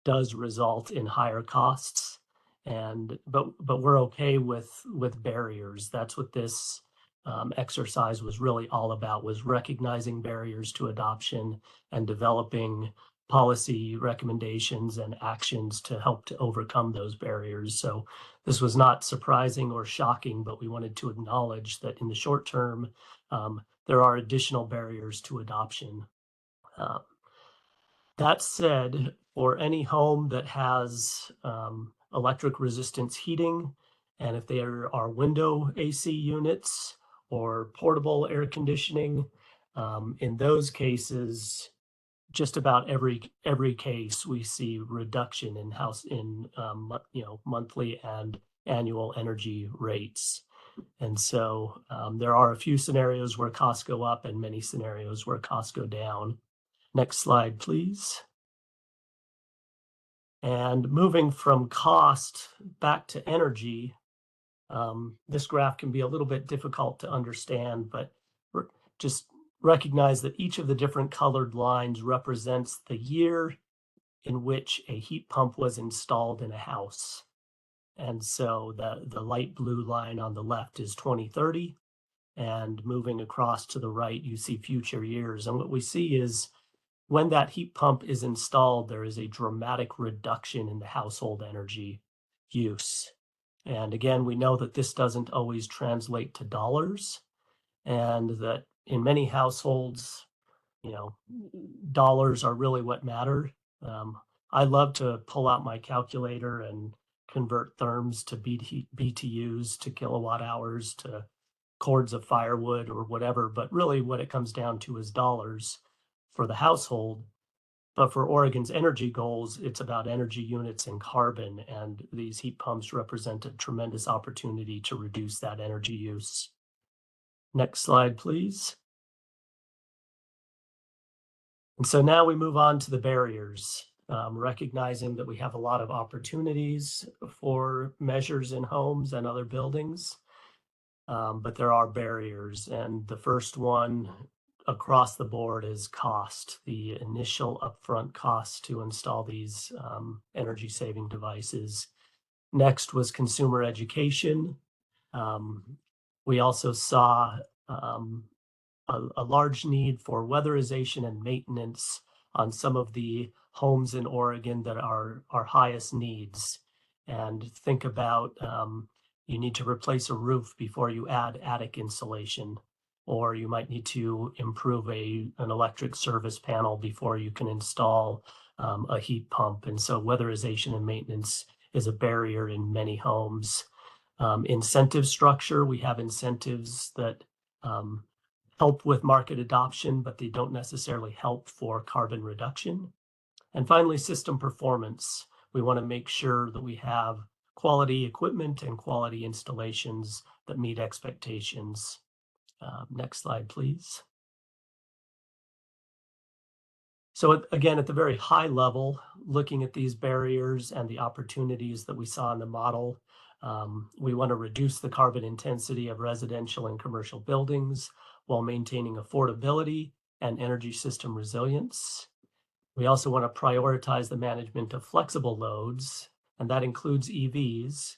does result in higher costs. But we're okay with barriers. That's what this exercise was really all about, was recognizing barriers to adoption and developing policy recommendations and actions to help to overcome those barriers. So this was not surprising or shocking, but we wanted to acknowledge that in the short term, there are additional barriers to adoption. That said, for any home that has electric resistance heating, and if there are window AC units or portable air conditioning, in those cases, just about every case we see reduction in monthly and annual energy rates. And so there are a few scenarios where costs go up and many scenarios where costs go down. Next slide, please. And moving from cost back to energy, this graph can be a little bit difficult to understand, but just recognize that each of the different colored lines represents the year in which a heat pump was installed in a house. And so the light blue line on the left is 2030, and moving across to the right, you see future years. And what we see is when that heat pump is installed, there is a dramatic reduction in the household energy use. And again, we know that this doesn't always translate to dollars, and that in many households, dollars are really what matter. I love to pull out my calculator and convert therms to BTUs, to kilowatt hours, to cords of firewood or whatever. But really what it comes down to is dollars for the household. But for Oregon's energy goals, it's about energy units and carbon. And these heat pumps represent a tremendous opportunity to reduce that energy use. Next slide, please. And so now we move on to the barriers, recognizing that we have a lot of opportunities for measures in homes and other buildings, but there are barriers. And the first one across the board is cost, the initial upfront cost to install these energy saving devices. Next was consumer education. We also saw a large need for weatherization and maintenance on some of the homes in Oregon that are our highest needs. And think about you need to replace a roof before you add attic insulation, or you might need to improve an electric service panel before you can install a heat pump. And so weatherization and maintenance is a barrier in many homes. Incentive structure, we have incentives that help with market adoption, but they don't necessarily help for carbon reduction. And finally, system performance. We want to make sure that we have quality equipment and quality installations that meet expectations. Next slide, please. So again, at the very high level, looking at these barriers and the opportunities that we saw in the model, we want to reduce the carbon intensity of residential and commercial buildings while maintaining affordability and energy system resilience. We also want to prioritize the management of flexible loads, and that includes EVs,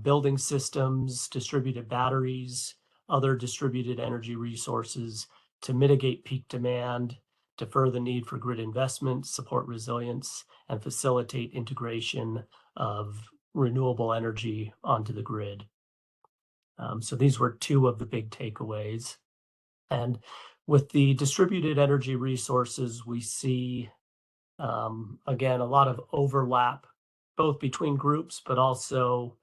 building systems, distributed batteries, other distributed energy resources to mitigate peak demand, defer the need for grid investment, support resilience, and facilitate integration of renewable energy onto the grid. So these were two of the big takeaways. And with the distributed energy resources, we see, again, a lot of overlap, both between groups, but also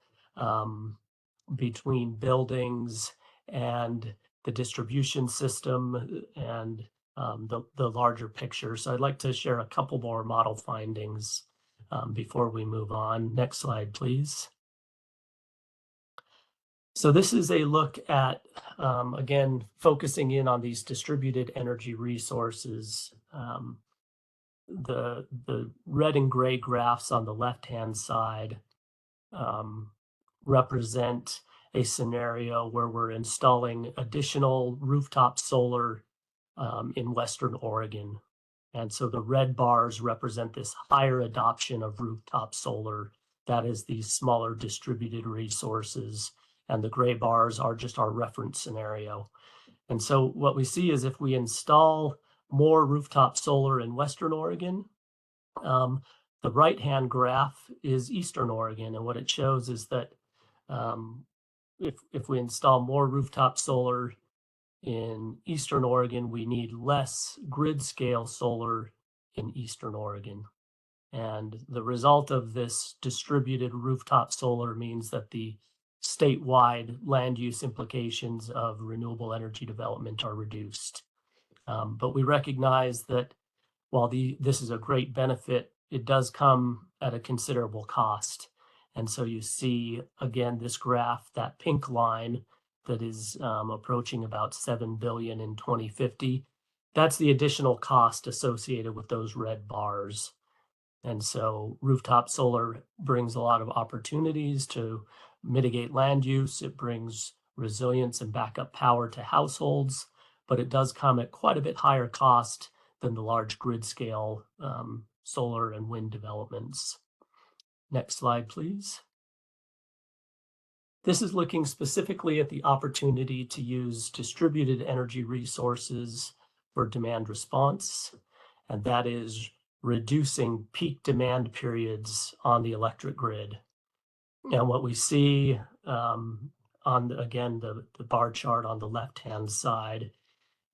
between buildings and the distribution system and the larger picture. So I'd like to share a couple more model findings before we move on. Next slide, please. So this is a look at, again, focusing in on these distributed energy resources. The red and gray graphs on the left-hand side represent a scenario where we're installing additional rooftop solar in Western Oregon. And so the red bars represent this higher adoption of rooftop solar. That is these smaller distributed resources. And the gray bars are just our reference scenario. And so what we see is if we install more rooftop solar in Western Oregon, the right-hand graph is Eastern Oregon. And what it shows is that if we install more rooftop solar in Eastern Oregon, we need less grid scale solar in Eastern Oregon. And the result of this distributed rooftop solar means that the statewide land use implications of renewable energy development are reduced. But we recognize that while this is a great benefit, it does come at a considerable cost. And so you see, again, this graph, that pink line that is approaching about $7 billion in 2050. That's the additional cost associated with those red bars. And so rooftop solar brings a lot of opportunities to mitigate land use. It brings resilience and backup power to households, but it does come at quite a bit higher cost than the large grid scale solar and wind developments. Next slide, please. This is looking specifically at the opportunity to use distributed energy resources for demand response, and that is reducing peak demand periods on the electric grid. And what we see on, again, the bar chart on the left-hand side,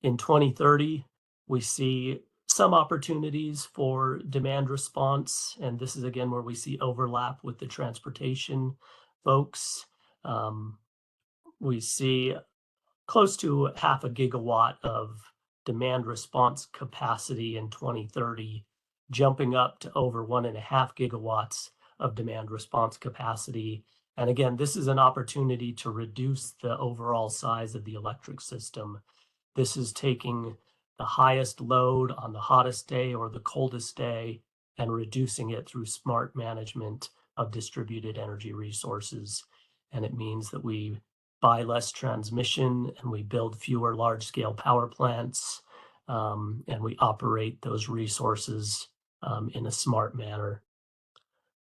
in 2030, we see some opportunities for demand response, and this is again where we see overlap with the transportation folks. We see close to 0.5 gigawatt of demand response capacity in 2030, jumping up to over 1.5 gigawatts of demand response capacity. And again, this is an opportunity to reduce the overall size of the electric system. This is taking the highest load on the hottest day or the coldest day and reducing it through smart management of distributed energy resources. And it means that we buy less transmission and we build fewer large-scale power plants, and we operate those resources in a smart manner.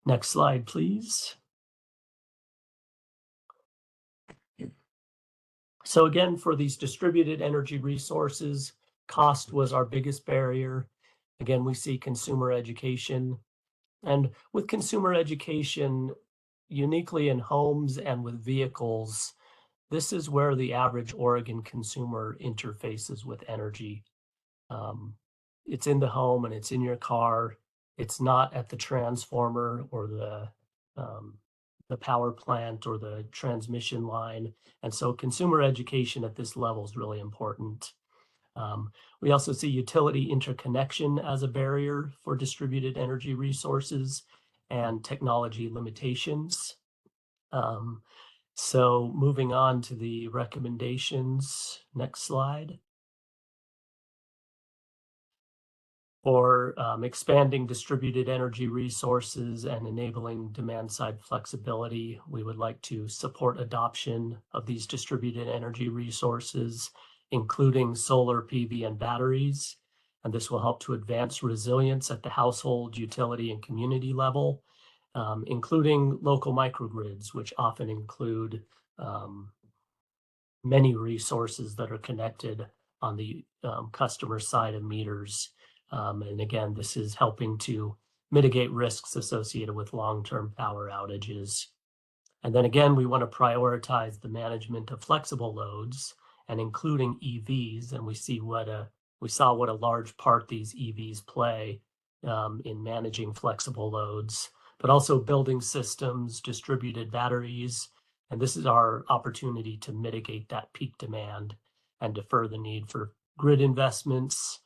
Next slide, please. So again, for these distributed energy resources, cost was our biggest barrier. Again, we see consumer education. And with consumer education, uniquely in homes and with vehicles, this is where the average Oregon consumer interfaces with energy. It's in the home and it's in your car. It's not at the transformer or the power plant or the transmission line. And so consumer education at this level is really important. We also see utility interconnection as a barrier for distributed energy resources and technology limitations. So moving on to the recommendations, next slide. For expanding distributed energy resources and enabling demand side flexibility, we would like to support adoption of these distributed energy resources, including solar, PV, and batteries. And this will help to advance resilience at the household, utility, and community level, including local microgrids, which often include many resources that are connected on the customer side of meters. And again, this is helping to mitigate risks associated with long-term power outages. And then again, we want to prioritize the management of flexible loads and including EVs. And we saw what a large part these EVs play in managing flexible loads, but also building systems, distributed batteries. And this is our opportunity to mitigate that peak demand and defer the need for grid investments.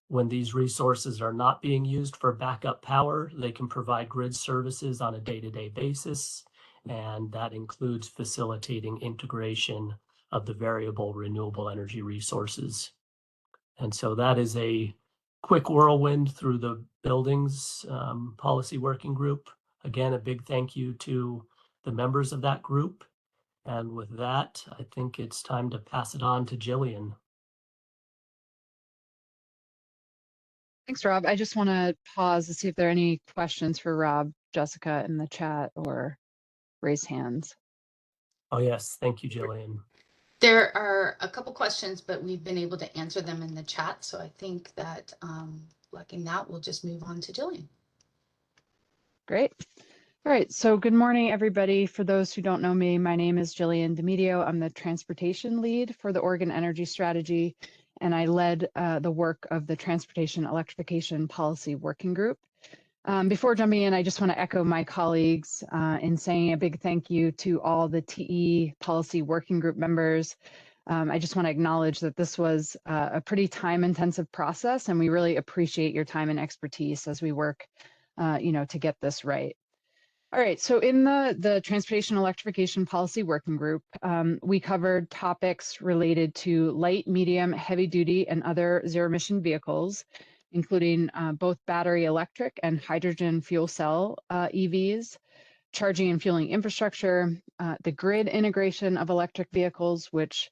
When these resources are not being used for backup power, they can provide grid services on a day-to-day basis, and that includes facilitating integration of the variable renewable energy resources. And so that is a quick whirlwind through the buildings policy working group. Again, a big thank you to the members of that group. And with that, I think it's time to pass it on to Jillian. Thanks, Rob. I just want to pause to see if there are any questions for Rob, Jessica in the chat or raise hands. Oh, yes. Thank you, Jillian. There are a couple questions, but we've been able to answer them in the chat. So I think that lacking that, we'll just move on to Jillian. Great. All right. So good morning, everybody. For those who don't know me, my name is Jillian DeMedio. I'm the transportation lead for the Oregon Energy Strategy, and I led the work of the Transportation Electrification Policy Working Group. Before jumping in, I just want to echo my colleagues in saying a big thank you to all the TE Policy Working Group members. I just want to acknowledge that this was a pretty time-intensive process, and we really appreciate your time and expertise as we work, to get this right. All right, so in the Transportation Electrification Policy Working Group, we covered topics related to light, medium, heavy duty, and other zero emission vehicles, including both battery electric and hydrogen fuel cell EVs, charging and fueling infrastructure, the grid integration of electric vehicles, which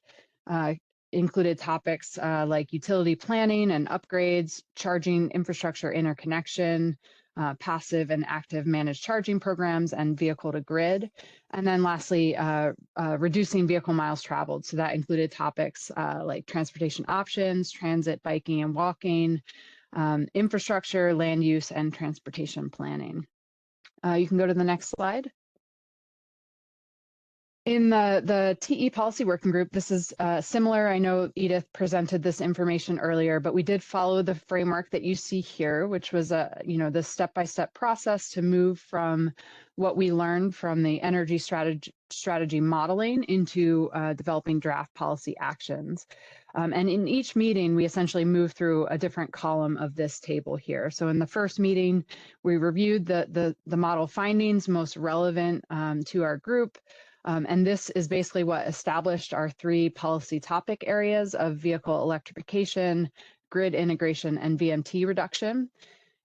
included topics like utility planning and upgrades, charging infrastructure interconnection, passive and active managed charging programs, and vehicle to grid. And then lastly, reducing vehicle miles traveled. So that included topics like transportation options, transit, biking and walking, infrastructure, land use, and transportation planning. You can go to the next slide. In the TE Policy Working Group, this is similar. I know Edith presented this information earlier, but we did follow the framework that you see here, which was the step-by-step process to move from what we learned from the energy strategy modeling into developing draft policy actions. And in each meeting, we essentially move through a different column of this table here. So in the first meeting, we reviewed the model findings most relevant to our group. And this is basically what established our 3 policy topic areas of vehicle electrification, grid integration, and VMT reduction.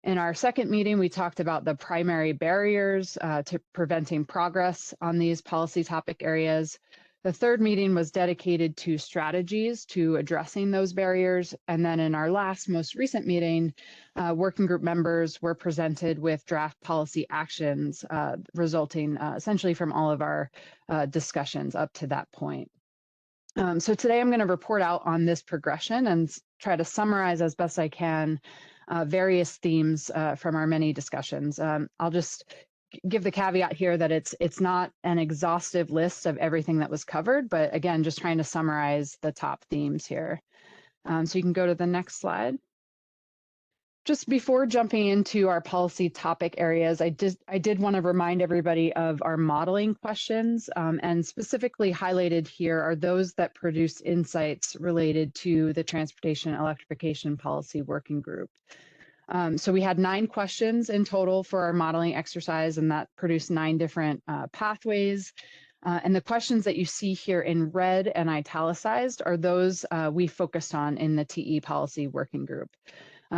In our second meeting, we talked about the primary barriers to preventing progress on these policy topic areas. The third meeting was dedicated to strategies to addressing those barriers. And then in our last, most recent meeting, working group members were presented with draft policy actions resulting essentially from all of our discussions up to that point. So today I'm going to report out on this progression and try to summarize as best I can various themes from our many discussions. I'll just give the caveat here that it's not an exhaustive list of everything that was covered, but again, just trying to summarize the top themes here. So you can go to the next slide. Just before jumping into our policy topic areas, I did want to remind everybody of our modeling questions, and specifically highlighted here are those that produce insights related to the Transportation Electrification Policy Working Group. So we had 9 questions in total for our modeling exercise, and that produced 9 different pathways. And the questions that you see here in red and italicized are those we focused on in the TE Policy Working Group.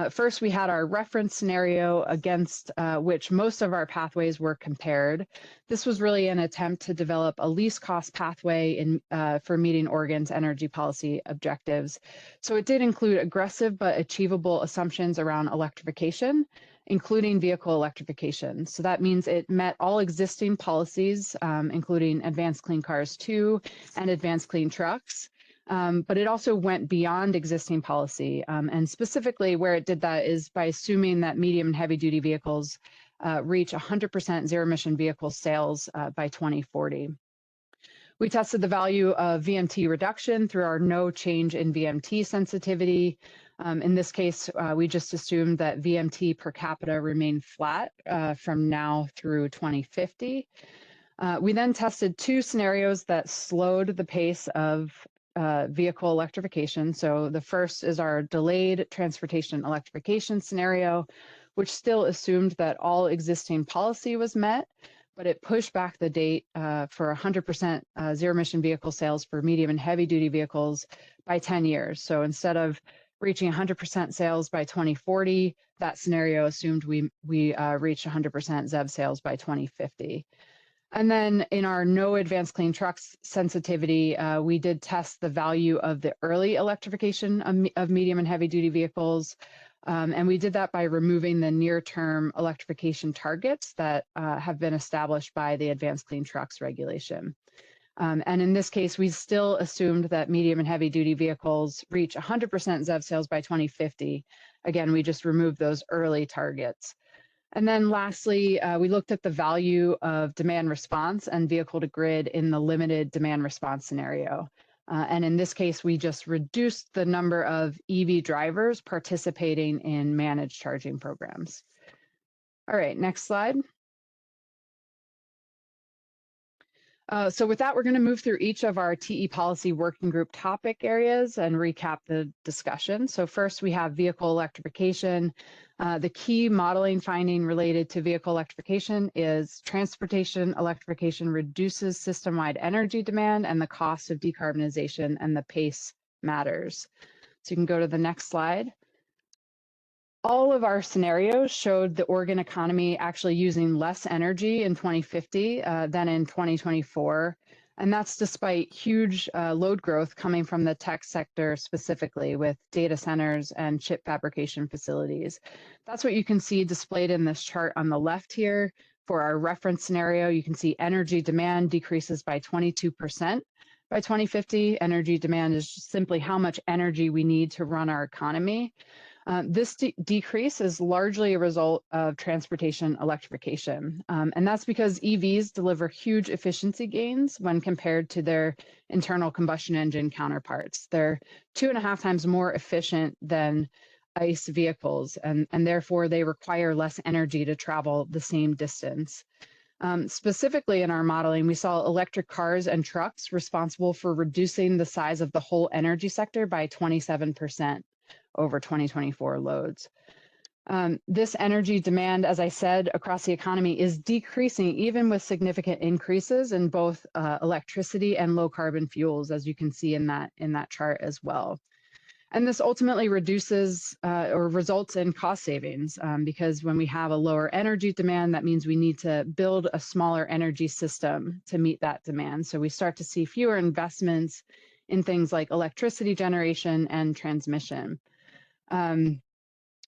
First, we had our reference scenario against which most of our pathways were compared. This was really an attempt to develop a least cost pathway for meeting Oregon's energy policy objectives. So it did include aggressive but achievable assumptions around electrification, including vehicle electrification. So that means it met all existing policies, including Advanced Clean Cars 2 and Advanced Clean Trucks. But it also went beyond existing policy. And specifically where it did that is by assuming that medium and heavy duty vehicles reach 100% zero emission vehicle sales by 2040. We tested the value of VMT reduction through our no change in VMT sensitivity. In this case, we just assumed that VMT per capita remained flat from now through 2050. We then tested 2 scenarios that slowed the pace of vehicle electrification. So the first is our delayed transportation electrification scenario, which still assumed that all existing policy was met, but it pushed back the date for 100% zero emission vehicle sales for medium and heavy duty vehicles by 10 years. So instead of reaching 100% sales by 2040, that scenario assumed we reach 100% ZEV sales by 2050. And then in our no advanced clean trucks sensitivity, we did test the value of the early electrification of medium and heavy duty vehicles. And we did that by removing the near-term electrification targets that have been established by the Advanced Clean Trucks regulation. And in this case, we still assumed that medium and heavy duty vehicles reach 100% ZEV sales by 2050. Again, we just removed those early targets. And then lastly, we looked at the value of demand response and vehicle to grid in the limited demand response scenario. And in this case, we just reduced the number of EV drivers participating in managed charging programs. All right, next slide. So with that, we're going to move through each of our TE Policy Working Group topic areas and recap the discussion. So first, we have vehicle electrification. The key modeling finding related to vehicle electrification is transportation electrification reduces system-wide energy demand and the cost of decarbonization, and the pace matters. So you can go to the next slide. All of our scenarios showed the Oregon economy actually using less energy in 2050 than in 2024. And that's despite huge load growth coming from the tech sector specifically with data centers and chip fabrication facilities. That's what you can see displayed in this chart on the left here. For our reference scenario, you can see energy demand decreases by 22%. By 2050, energy demand is just simply how much energy we need to run our economy. This decrease is largely a result of transportation electrification. And that's because EVs deliver huge efficiency gains when compared to their internal combustion engine counterparts. They're 2.5 times more efficient than ICE vehicles, and therefore they require less energy to travel the same distance. Specifically in our modeling, we saw electric cars and trucks responsible for reducing the size of the whole energy sector by 27% over 2024 loads. This energy demand, as I said, across the economy is decreasing even with significant increases in both electricity and low carbon fuels, as you can see in that chart as well. And this ultimately reduces or results in cost savings because when we have a lower energy demand, that means we need to build a smaller energy system to meet that demand. So we start to see fewer investments in things like electricity generation and transmission.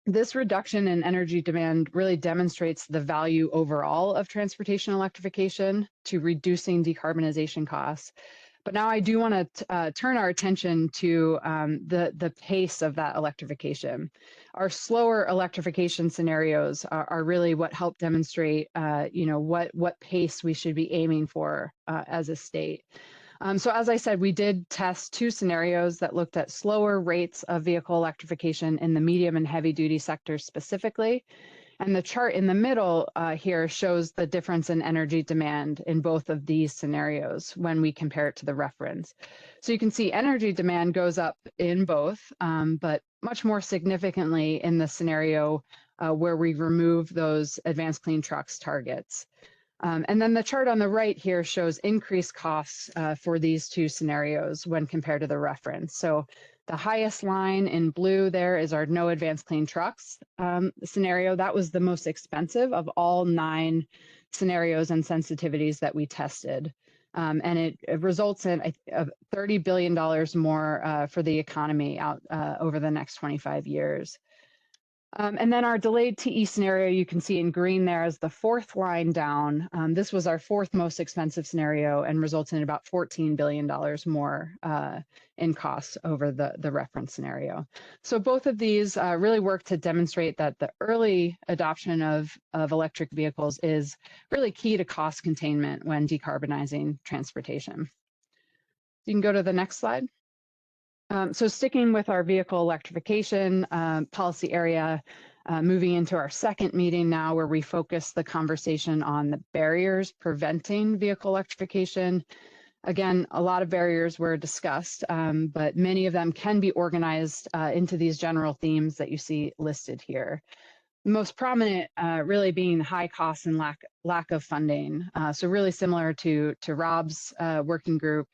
This reduction in energy demand really demonstrates the value overall of transportation electrification to reducing decarbonization costs. But now I do want to turn our attention to the pace of that electrification. Our slower electrification scenarios are really what help demonstrate, what pace we should be aiming for as a state. So as I said, we did test 2 scenarios that looked at slower rates of vehicle electrification in the medium and heavy duty sectors specifically. And the chart in the middle here shows the difference in energy demand in both of these scenarios when we compare it to the reference. So you can see energy demand goes up in both, but much more significantly in the scenario where we remove those advanced clean trucks targets. And then the chart on the right here shows increased costs for these 2 scenarios when compared to the reference. So the highest line in blue there is our no advanced clean trucks scenario. That was the most expensive of all 9 scenarios and sensitivities that we tested. And it results in $30 billion more for the economy out over the next 25 years. And then our delayed TE scenario, you can see in green there as the 4th line down. This was our 4th most expensive scenario and results in about $14 billion more in costs over the reference scenario. So both of these really work to demonstrate that the early adoption of electric vehicles is really key to cost containment when decarbonizing transportation. You can go to the next slide. So sticking with our vehicle electrification policy area, moving into our second meeting now where we focus the conversation on the barriers preventing vehicle electrification. Again, a lot of barriers were discussed, but many of them can be organized into these general themes that you see listed here. The most prominent really being high costs and lack of funding. So really similar to Rob's working group.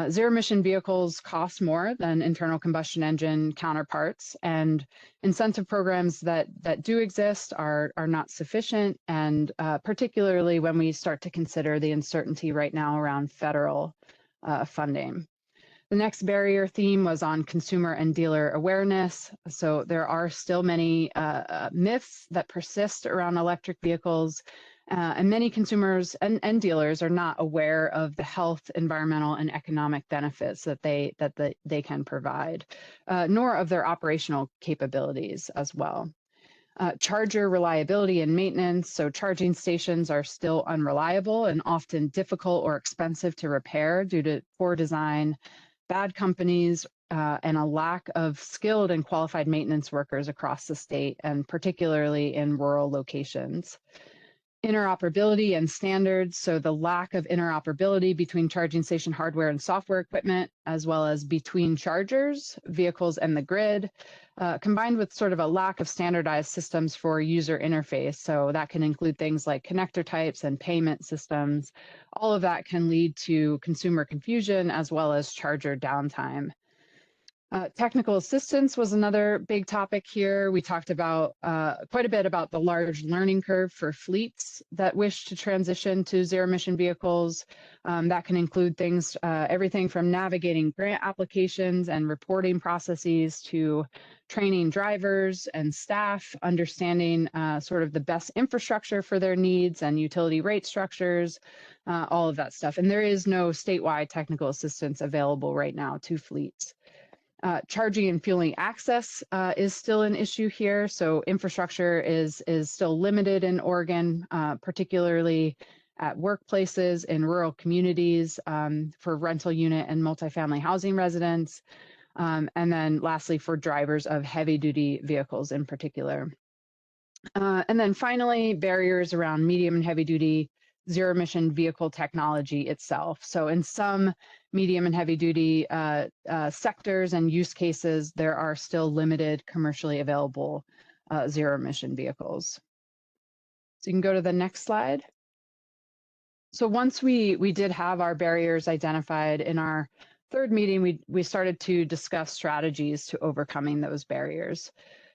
Zero emission vehicles cost more than internal combustion engine counterparts, and incentive programs that do exist are not sufficient, and particularly when we start to consider the uncertainty right now around federal funding. The next barrier theme was on consumer and dealer awareness. So there are still many myths that persist around electric vehicles. And many consumers and dealers are not aware of the health, environmental, and economic benefits that they can provide, nor of their operational capabilities as well. Charger reliability and maintenance. So charging stations are still unreliable and often difficult or expensive to repair due to poor design, bad companies, and a lack of skilled and qualified maintenance workers across the state, and particularly in rural locations. Interoperability and standards, so the lack of interoperability between charging station hardware and software equipment, as well as between chargers, vehicles, and the grid, combined with sort of a lack of standardized systems for user interface. So that can include things like connector types and payment systems. All of that can lead to consumer confusion as well as charger downtime. Technical assistance was another big topic here. We talked about quite a bit about the large learning curve for fleets that wish to transition to zero emission vehicles. That can include things, everything from navigating grant applications and reporting processes to training drivers and staff, understanding sort of the best infrastructure for their needs and utility rate structures, all of that stuff. And there is no statewide technical assistance available right now to fleets. Charging and fueling access is still an issue here. So infrastructure is still limited in Oregon, particularly at workplaces in rural communities for rental unit and multifamily housing residents. And then lastly, for drivers of heavy duty vehicles in particular. And then finally, barriers around medium and heavy duty zero emission vehicle technology itself. So in some medium and heavy duty sectors and use cases, there are still limited commercially available zero emission vehicles. So you can go to the next slide. So once we did have our barriers identified in our third meeting, we started to discuss strategies to overcoming those barriers.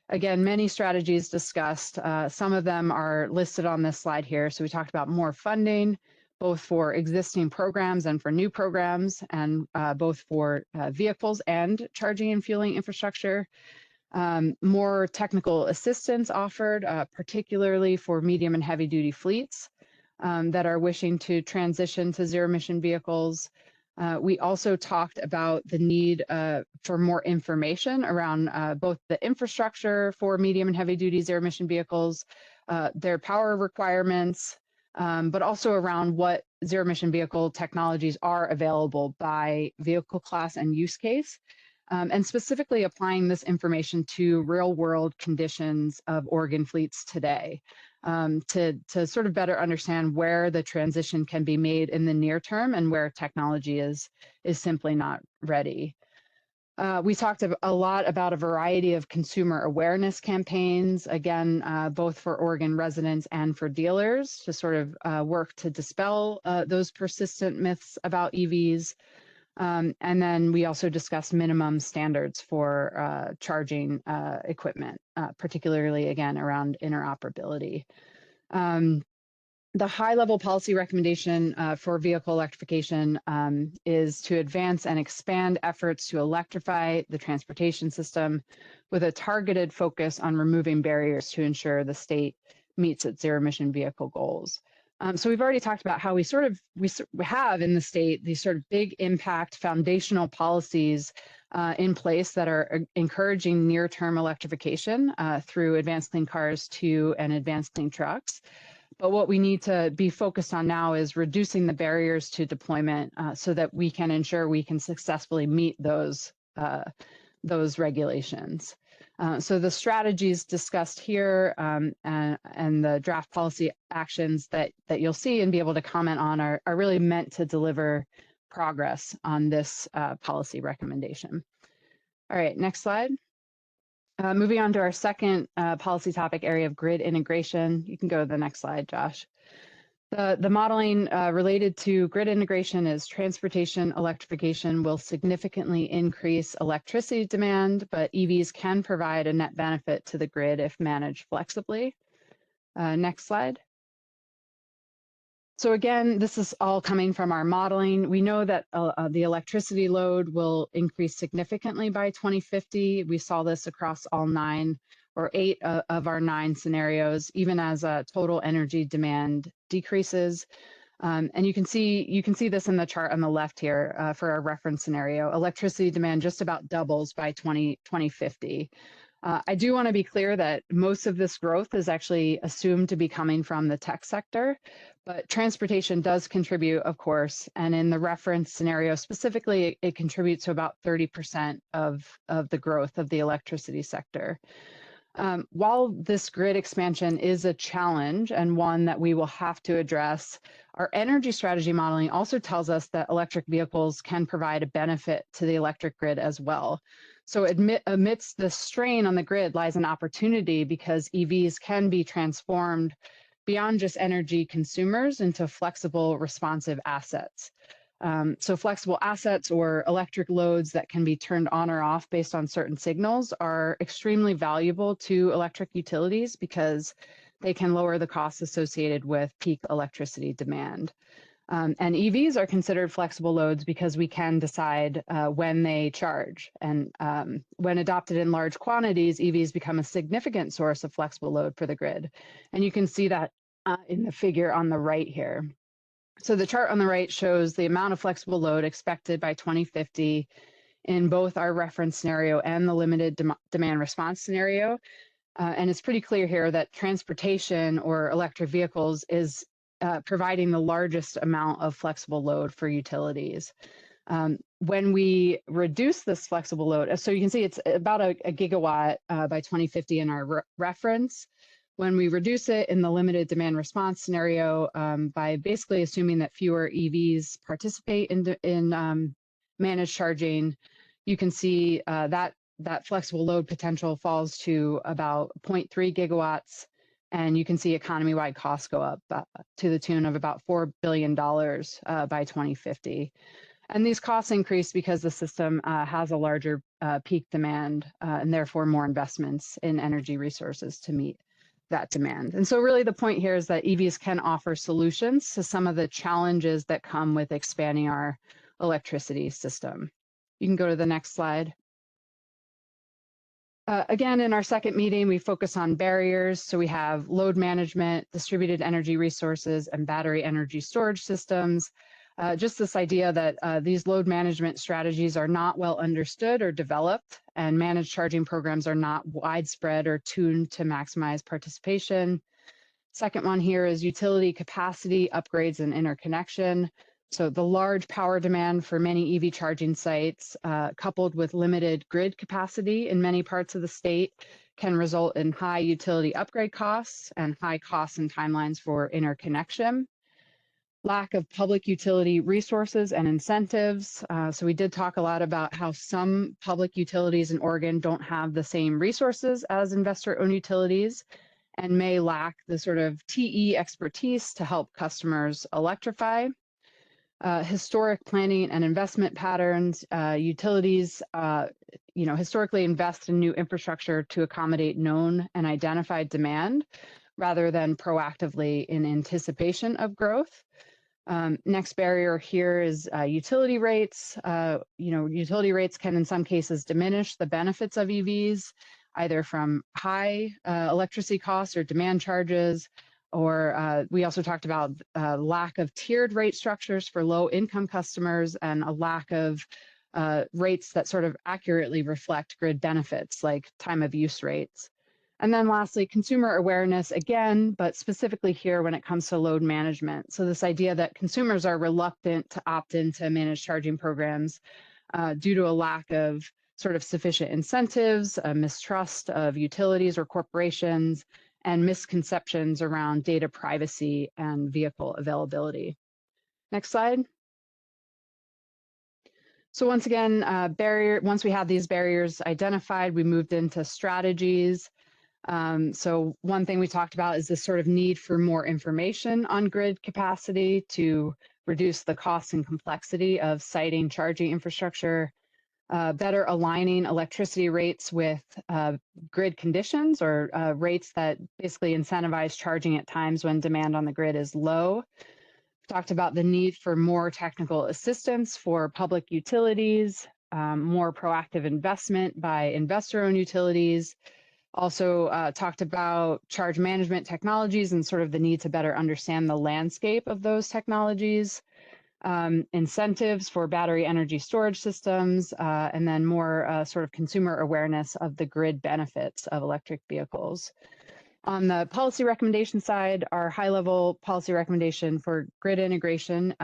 Again, many strategies discussed. Some of them are listed on this slide here. So we talked about more funding, both for existing programs and for new programs, and both for vehicles and charging and fueling infrastructure. More technical assistance offered, particularly for medium and heavy duty fleets that are wishing to transition to zero emission vehicles. We also talked about the need for more information around both the infrastructure for medium and heavy duty zero emission vehicles, their power requirements, but also around what zero emission vehicle technologies are available by vehicle class and use case, and specifically applying this information to real world conditions of Oregon fleets today. To sort of better understand where the transition can be made in the near term and where technology is simply not ready. We talked a lot about a variety of consumer awareness campaigns, again, both for Oregon residents and for dealers, to sort of work to dispel those persistent myths about EVs. And then we also discussed minimum standards for charging equipment, particularly, again, around interoperability. The high-level policy recommendation for vehicle electrification is to advance and expand efforts to electrify the transportation system with a targeted focus on removing barriers to ensure the state meets its zero-emission vehicle goals. So we've already talked about how we have in the state these sort of big impact foundational policies in place that are encouraging near-term electrification through Advanced Clean Cars 2 and Advanced Clean Trucks. But what we need to be focused on now is reducing the barriers to deployment so that we can ensure we can successfully meet those regulations. So the strategies discussed here and the draft policy actions that you'll see and be able to comment on are really meant to deliver progress on this policy recommendation. All right, next slide. Moving on to our second policy topic area of grid integration. You can go to the next slide, Josh. The modeling related to grid integration is transportation electrification will significantly increase electricity demand, but EVs can provide a net benefit to the grid if managed flexibly. Next slide. So again, this is all coming from our modeling. We know that the electricity load will increase significantly by 2050. We saw this across all 8 of our 9 scenarios, even as total energy demand decreases. And you can see this in the chart on the left here for our reference scenario. Electricity demand just about doubles by 2050. I do want to be clear that most of this growth is actually assumed to be coming from the tech sector, but transportation does contribute, of course, and in the reference scenario specifically, it contributes to about 30% of the growth of the electricity sector. While this grid expansion is a challenge and one that we will have to address, our energy strategy modeling also tells us that electric vehicles can provide a benefit to the electric grid as well. So amidst the strain on the grid lies an opportunity because EVs can be transformed beyond just energy consumers into flexible, responsive assets. So flexible assets or electric loads that can be turned on or off based on certain signals are extremely valuable to electric utilities because they can lower the costs associated with peak electricity demand. And EVs are considered flexible loads because we can decide when they charge. And when adopted in large quantities, EVs become a significant source of flexible load for the grid. And you can see that in the figure on the right here. So the chart on the right shows the amount of flexible load expected by 2050 in both our reference scenario and the limited demand response scenario. And it's pretty clear here that transportation or electric vehicles is providing the largest amount of flexible load for utilities. When we reduce this flexible load, so you can see it's about a gigawatt by 2050 in our reference. When we reduce it in the limited demand response scenario by basically assuming that fewer EVs participate in managed charging, you can see that flexible load potential falls to about 0.3 gigawatts. And you can see economy-wide costs go up to the tune of about $4 billion by 2050. And these costs increase because the system has a larger peak demand and therefore more investments in energy resources to meet that demand. And so really the point here is that EVs can offer solutions to some of the challenges that come with expanding our electricity system. You can go to the next slide. Again, in our second meeting, we focus on barriers. So we have load management, distributed energy resources, and battery energy storage systems. Just this idea that these load management strategies are not well understood or developed, and managed charging programs are not widespread or tuned to maximize participation. Second one here is utility capacity, upgrades, and interconnection. So the large power demand for many EV charging sites, coupled with limited grid capacity in many parts of the state, can result in high utility upgrade costs and high costs and timelines for interconnection. Lack of public utility resources and incentives. So we did talk a lot about how some public utilities in Oregon don't have the same resources as investor-owned utilities and may lack the sort of TE expertise to help customers electrify. Historic planning and investment patterns. Utilities, historically invest in new infrastructure to accommodate known and identified demand rather than proactively in anticipation of growth. Next barrier here is utility rates. Utility rates can in some cases diminish the benefits of EVs, either from high electricity costs or demand charges, or we also talked about lack of tiered rate structures for low income customers and a lack of rates that sort of accurately reflect grid benefits like time of use rates. And then lastly, consumer awareness again, but specifically here when it comes to load management. So this idea that consumers are reluctant to opt into managed charging programs due to a lack of sort of sufficient incentives, a mistrust of utilities or corporations, and misconceptions around data privacy and vehicle availability. Next slide. So once again, once we had these barriers identified, we moved into strategies. So one thing we talked about is this sort of need for more information on grid capacity to reduce the cost and complexity of siting charging infrastructure, better aligning electricity rates with grid conditions or rates that basically incentivize charging at times when demand on the grid is low. We talked about the need for more technical assistance for public utilities, more proactive investment by investor-owned utilities. Also talked about charge management technologies and sort of the need to better understand the landscape of those technologies, incentives for battery energy storage systems, and then more sort of consumer awareness of the grid benefits of electric vehicles. On the policy recommendation side, our high-level policy recommendation for grid integration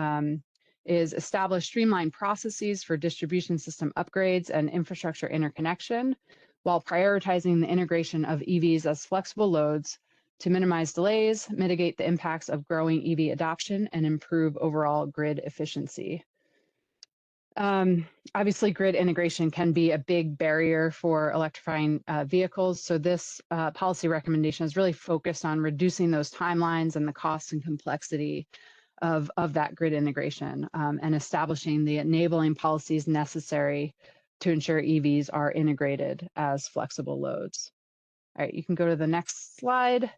is establish streamlined processes for distribution system upgrades and infrastructure interconnection, while prioritizing the integration of EVs as flexible loads to minimize delays, mitigate the impacts of growing EV adoption, and improve overall grid efficiency. Obviously, grid integration can be a big barrier for electrifying vehicles. So this policy recommendation is really focused on reducing those timelines and the costs and complexity of that grid integration and establishing the enabling policies necessary to ensure EVs are integrated as flexible loads. All right, you can go to the next slide.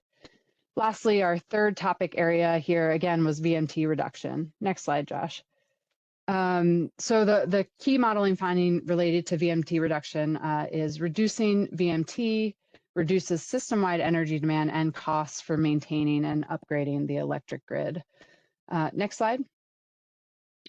Lastly, our third topic area here again was VMT reduction. Next slide, Josh. So the key modeling finding related to VMT reduction is reducing VMT reduces system-wide energy demand and costs for maintaining and upgrading the electric grid. Next slide.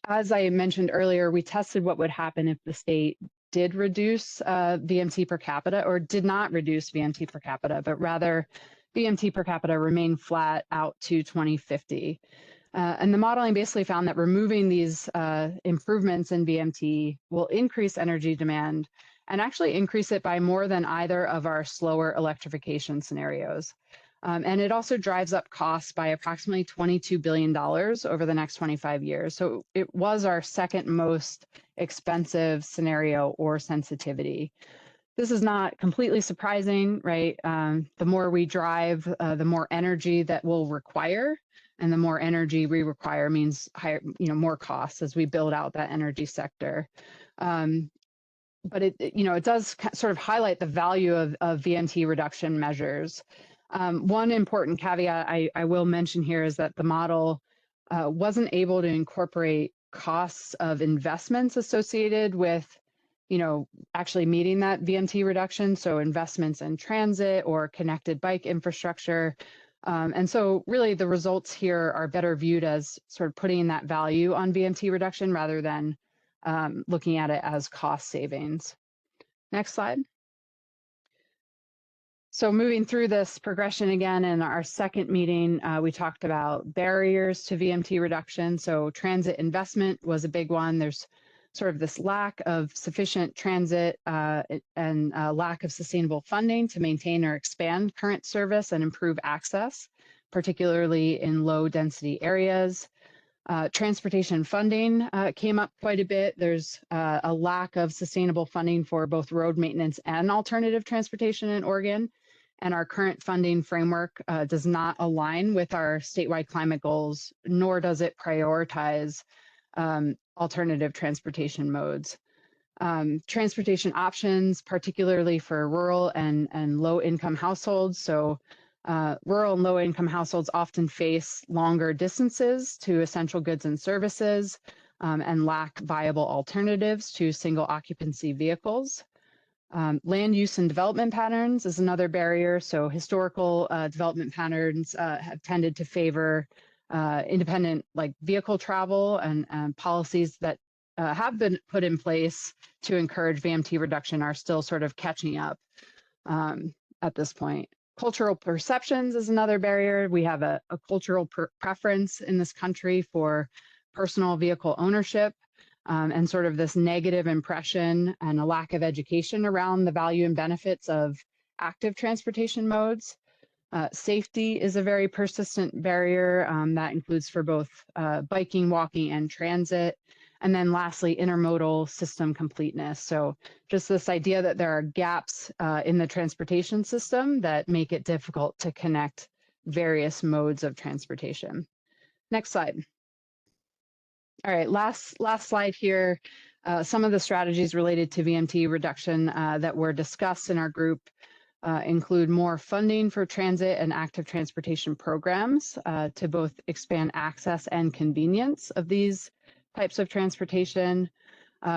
As I mentioned earlier, we tested what would happen if the state did reduce VMT per capita or did not reduce VMT per capita, but rather VMT per capita remained flat out to 2050. And the modeling basically found that removing these improvements in VMT will increase energy demand and actually increase it by more than either of our slower electrification scenarios. And it also drives up costs by approximately $22 billion over the next 25 years. So it was our second most expensive scenario or sensitivity. This is not completely surprising, right? The more we drive, the more energy that we'll require. And the more energy we require means higher, more costs as we build out that energy sector. But it does sort of highlight the value of VMT reduction measures. One important caveat I will mention here is that the model wasn't able to incorporate costs of investments associated with, actually meeting that VMT reduction. So investments in transit or connected bike infrastructure. And so really the results here are better viewed as sort of putting that value on VMT reduction rather than looking at it as cost savings. Next slide. So moving through this progression again, in our second meeting, we talked about barriers to VMT reduction. So transit investment was a big one. There's sort of this lack of sufficient transit and lack of sustainable funding to maintain or expand current service and improve access, particularly in low density areas. Transportation funding came up quite a bit. There's a lack of sustainable funding for both road maintenance and alternative transportation in Oregon. And our current funding framework does not align with our statewide climate goals, nor does it prioritize alternative transportation modes. Transportation options, particularly for rural and low-income households. So rural and low-income households often face longer distances to essential goods and services and lack viable alternatives to single occupancy vehicles. Land use and development patterns is another barrier. So historical development patterns have tended to favor independent vehicle travel and policies that have been put in place to encourage VMT reduction are still sort of catching up at this point. Cultural perceptions is another barrier. We have a cultural preference in this country for personal vehicle ownership and sort of this negative impression and a lack of education around the value and benefits of active transportation modes. Safety is a very persistent barrier that includes for both biking, walking, and transit. And then lastly, intermodal system completeness. So just this idea that there are gaps in the transportation system that make it difficult to connect various modes of transportation. Next slide. All right, last slide here. Some of the strategies related to VMT reduction that were discussed in our group include more funding for transit and active transportation programs to both expand access and convenience of these types of transportation.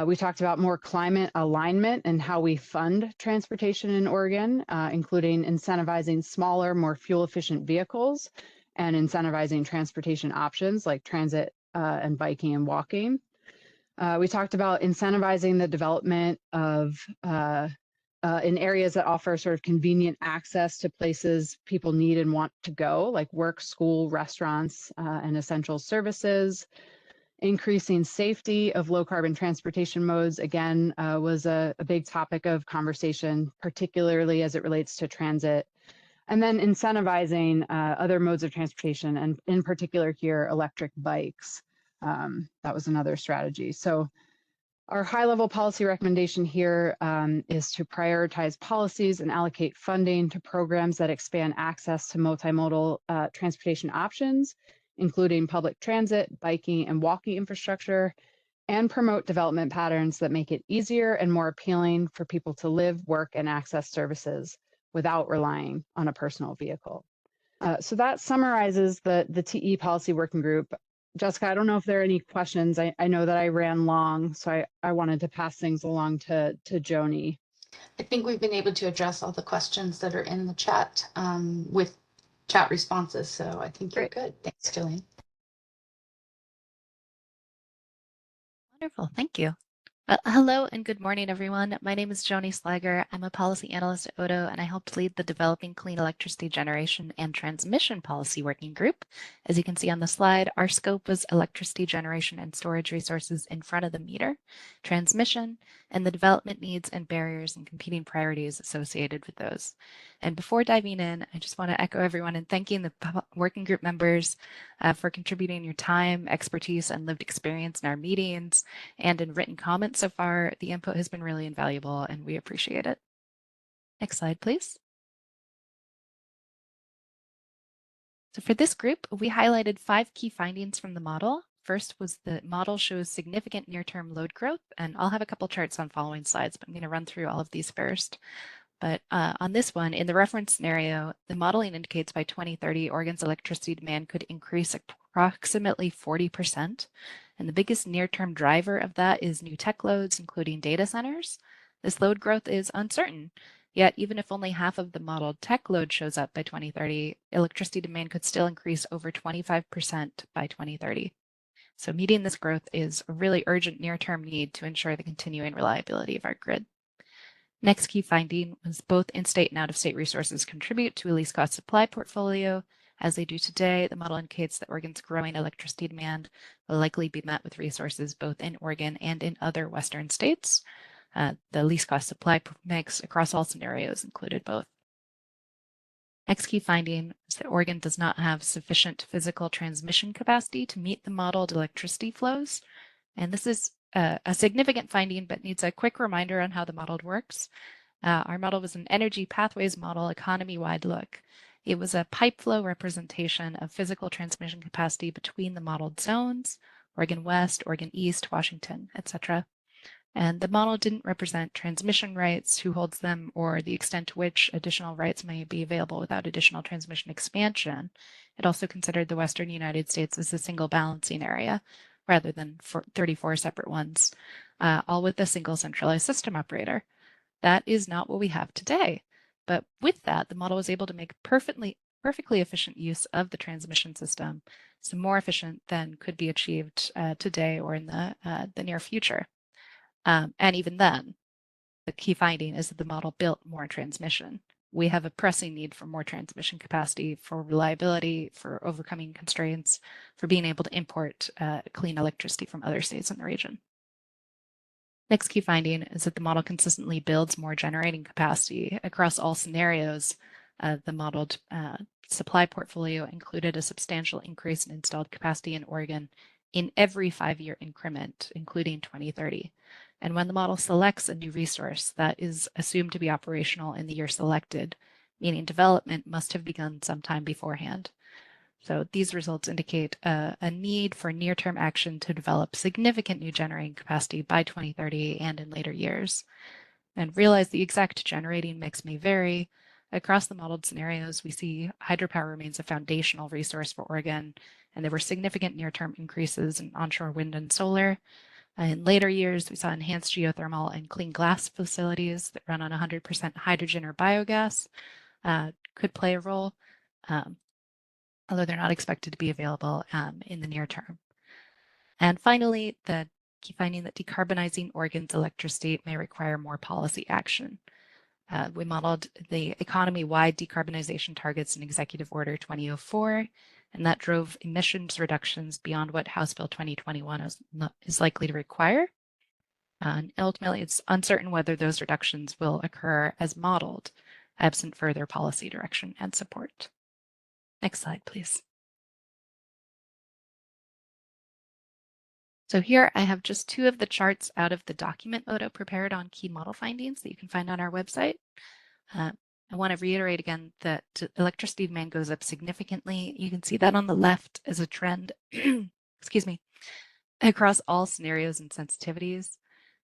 We talked about more climate alignment and how we fund transportation in Oregon, including incentivizing smaller, more fuel-efficient vehicles and incentivizing transportation options like transit and biking and walking. We talked about incentivizing the development of in areas that offer sort of convenient access to places people need and want to go, like work, school, restaurants, and essential services. Increasing safety of low carbon transportation modes, again, was a big topic of conversation, particularly as it relates to transit. And then incentivizing other modes of transportation, and in particular here, electric bikes. That was another strategy. So our high-level policy recommendation here is to prioritize policies and allocate funding to programs that expand access to multimodal transportation options including public transit, biking, and walking infrastructure, and promote development patterns that make it easier and more appealing for people to live, work, and access services without relying on a personal vehicle. So that summarizes the TE Policy Working Group. Jessica, I don't know if there are any questions. I know that I ran long, so I wanted to pass things along to Joni. I think we've been able to address all the questions that are in the chat with chat responses. So I think you're good. Thanks, Jillian. Wonderful, thank you. Hello and good morning, everyone. My name is Joni Slager. I'm a policy analyst at Odo, and I helped lead the Developing Clean Electricity Generation and Transmission Policy Working Group. As you can see on the slide, our scope was electricity generation and storage resources in front of the meter, transmission, and the development needs and barriers and competing priorities associated with those. And before diving in, I just want to echo everyone and thanking the working group members for contributing your time, expertise, and lived experience in our meetings and in written comments so far. The input has been really invaluable and we appreciate it. Next slide, please. So for this group, we highlighted 5 key findings from the model. First was the model shows significant near-term load growth, and I'll have a couple charts on following slides, but I'm going to run through all of these first. But on this one, in the reference scenario, the modeling indicates by 2030, Oregon's electricity demand could increase approximately 40%. And the biggest near-term driver of that is new tech loads, including data centers. This load growth is uncertain. Yet, even if only half of the modeled tech load shows up by 2030, electricity demand could still increase over 25% by 2030. So meeting this growth is a really urgent near-term need to ensure the continuing reliability of our grid. Next key finding was both in-state and out-of-state resources contribute to a least cost supply portfolio. As they do today, the model indicates that Oregon's growing electricity demand will likely be met with resources both in Oregon and in other Western states. The least cost supply mix across all scenarios included both. Next key finding is that Oregon does not have sufficient physical transmission capacity to meet the modeled electricity flows. And this is a significant finding, but needs a quick reminder on how the model works. Our model was an energy pathways model, economy-wide look. It was a pipe flow representation of physical transmission capacity between the modeled zones, Oregon West, Oregon East, Washington, etc. And the model didn't represent transmission rights, who holds them, or the extent to which additional rights may be available without additional transmission expansion. It also considered the Western United States as a single balancing area, rather than 34 separate ones, all with a single centralized system operator. That is not what we have today. But with that, the model was able to make perfectly efficient use of the transmission system, so more efficient than could be achieved today or in the near future. And even then, the key finding is that the model built more transmission. We have a pressing need for more transmission capacity for reliability, for overcoming constraints, for being able to import clean electricity from other states in the region. Next key finding is that the model consistently builds more generating capacity across all scenarios. The modeled supply portfolio included a substantial increase in installed capacity in Oregon in every 5-year increment, including 2030. And when the model selects a new resource, that is assumed to be operational in the year selected, meaning development must have begun sometime beforehand. So these results indicate a need for near-term action to develop significant new generating capacity by 2030 and in later years. And realize the exact generating mix may vary. Across the modeled scenarios, we see hydropower remains a foundational resource for Oregon, and there were significant near-term increases in onshore wind and solar. In later years, we saw enhanced geothermal and clean glass facilities that run on 100% hydrogen or biogas could play a role, although they're not expected to be available in the near term. And finally, the key finding that decarbonizing Oregon's electricity may require more policy action. We modeled the economy-wide decarbonization targets in Executive Order 2004, and that drove emissions reductions beyond what House Bill 2021 is likely to require. And ultimately, it's uncertain whether those reductions will occur as modeled, absent further policy direction and support. Next slide, please. So here I have just 2 of the charts out of the document Odo prepared on key model findings that you can find on our website. I want to reiterate again that electricity demand goes up significantly. You can see that on the left as a trend, excuse me, across all scenarios and sensitivities.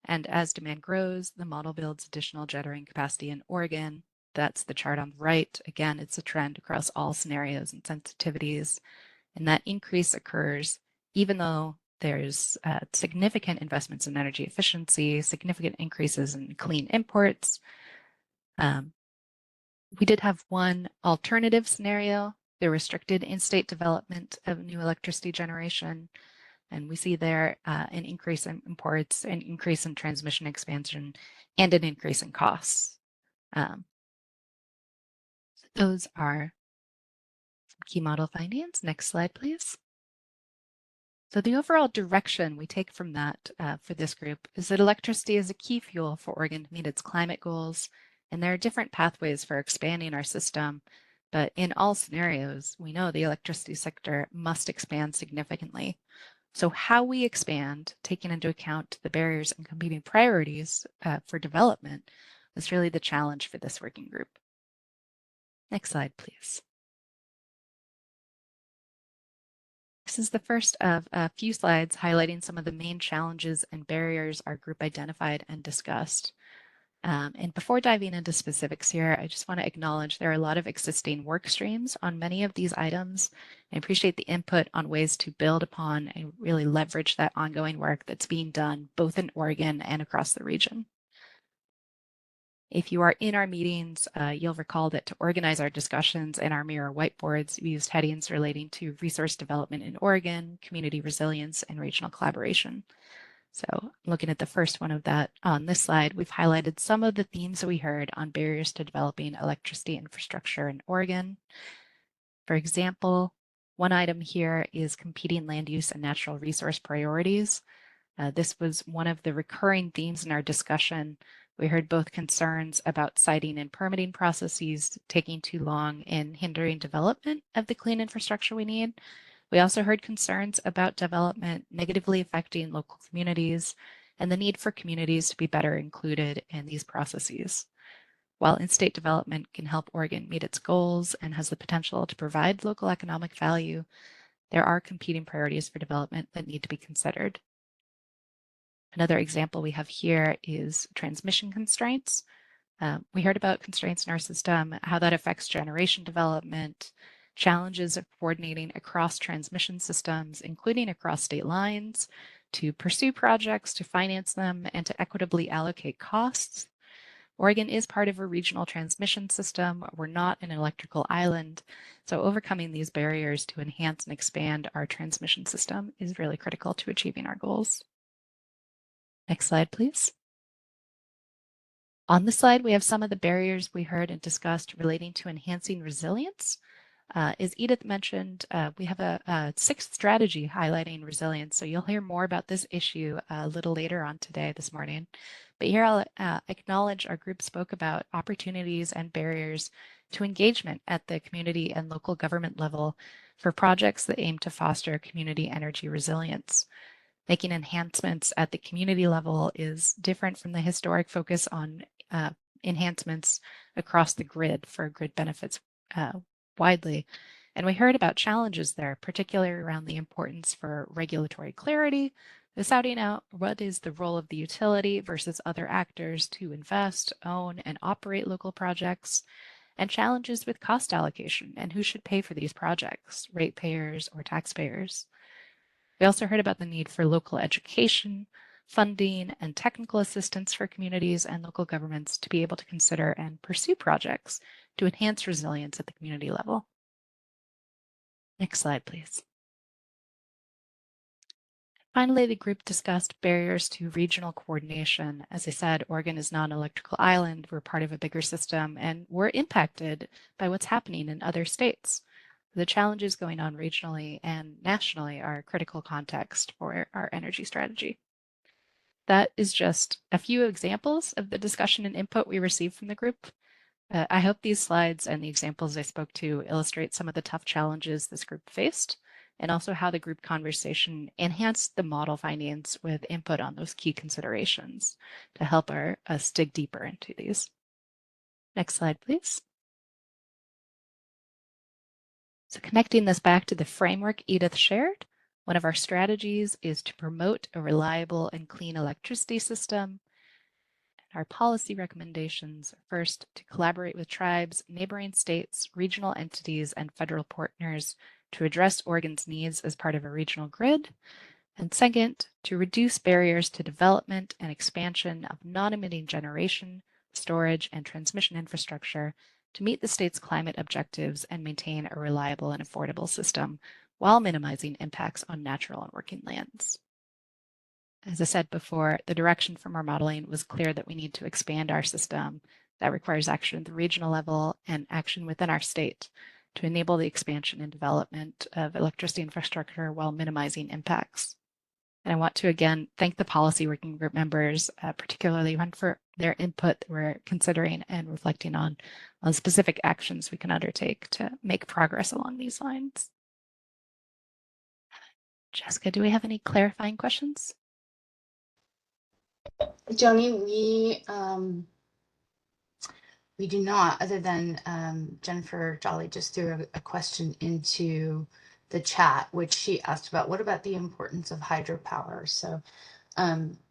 And as demand grows, the model builds additional generating capacity in Oregon. That's the chart on the right. Again, it's a trend across all scenarios and sensitivities. And that increase occurs even though there's significant investments in energy efficiency, significant increases in clean imports. We did have one alternative scenario, the restricted in-state development of new electricity generation. And we see there an increase in imports, an increase in transmission expansion, and an increase in costs. Those are some key model findings. Next slide, please. So the overall direction we take from that for this group is that electricity is a key fuel for Oregon to meet its climate goals, and there are different pathways for expanding our system, but in all scenarios, we know the electricity sector must expand significantly. So how we expand, taking into account the barriers and competing priorities for development, is really the challenge for this working group. Next slide, please. This is the first of a few slides highlighting some of the main challenges and barriers our group identified and discussed. And before diving into specifics here, I just want to acknowledge there are a lot of existing work streams on many of these items. I appreciate the input on ways to build upon and really leverage that ongoing work that's being done both in Oregon and across the region. If you are in our meetings, you'll recall that to organize our discussions and our mirror whiteboards, we used headings relating to resource development in Oregon, community resilience, and regional collaboration. So looking at the first one of that on this slide, we've highlighted some of the themes that we heard on barriers to developing electricity infrastructure in Oregon. For example, one item here is competing land use and natural resource priorities. This was one of the recurring themes in our discussion. We heard both concerns about siting and permitting processes taking too long and hindering development of the clean infrastructure we need. We also heard concerns about development negatively affecting local communities and the need for communities to be better included in these processes. While in-state development can help Oregon meet its goals and has the potential to provide local economic value, there are competing priorities for development that need to be considered. Another example we have here is transmission constraints. We heard about constraints in our system, how that affects generation development, challenges of coordinating across transmission systems, including across state lines, to pursue projects, to finance them, and to equitably allocate costs. Oregon is part of a regional transmission system. We're not an electrical island, so overcoming these barriers to enhance and expand our transmission system is really critical to achieving our goals. Next slide, please. On this slide, we have some of the barriers we heard and discussed relating to enhancing resilience. As Edith mentioned, we have a sixth strategy highlighting resilience, so you'll hear more about this issue a little later on today, this morning. But here I'll acknowledge our group spoke about opportunities and barriers to engagement at the community and local government level for projects that aim to foster community energy resilience. Making enhancements at the community level is different from the historic focus on enhancements across the grid for grid benefits widely. And we heard about challenges there, particularly around the importance for regulatory clarity, the sounding out what is the role of the utility versus other actors to invest, own, and operate local projects, and challenges with cost allocation and who should pay for these projects, ratepayers or taxpayers. We also heard about the need for local education, funding, and technical assistance for communities and local governments to be able to consider and pursue projects to enhance resilience at the community level. Next slide, please. Finally, the group discussed barriers to regional coordination. As I said, Oregon is not an electrical island. We're part of a bigger system, and we're impacted by what's happening in other states. The challenges going on regionally and nationally are critical context for our energy strategy. That is just a few examples of the discussion and input we received from the group. I hope these slides and the examples I spoke to illustrate some of the tough challenges this group faced, and also how the group conversation enhanced the model findings with input on those key considerations to help us dig deeper into these. Next slide, please. So connecting this back to the framework Edith shared, one of our strategies is to promote a reliable and clean electricity system. Our policy recommendations are first to collaborate with tribes, neighboring states, regional entities, and federal partners to address Oregon's needs as part of a regional grid. And second, to reduce barriers to development and expansion of non-emitting generation, storage, and transmission infrastructure to meet the state's climate objectives and maintain a reliable and affordable system while minimizing impacts on natural and working lands. As I said before, the direction from our modeling was clear that we need to expand our system. That requires action at the regional level and action within our state to enable the expansion and development of electricity infrastructure while minimizing impacts. And I want to again thank the policy working group members, particularly for their input that we're considering and reflecting on specific actions we can undertake to make progress along these lines. Jessica, do we have any clarifying questions? Joni, we do not, other than Jennifer Jolly just threw a question into the chat, which she asked about, what about the importance of hydropower? So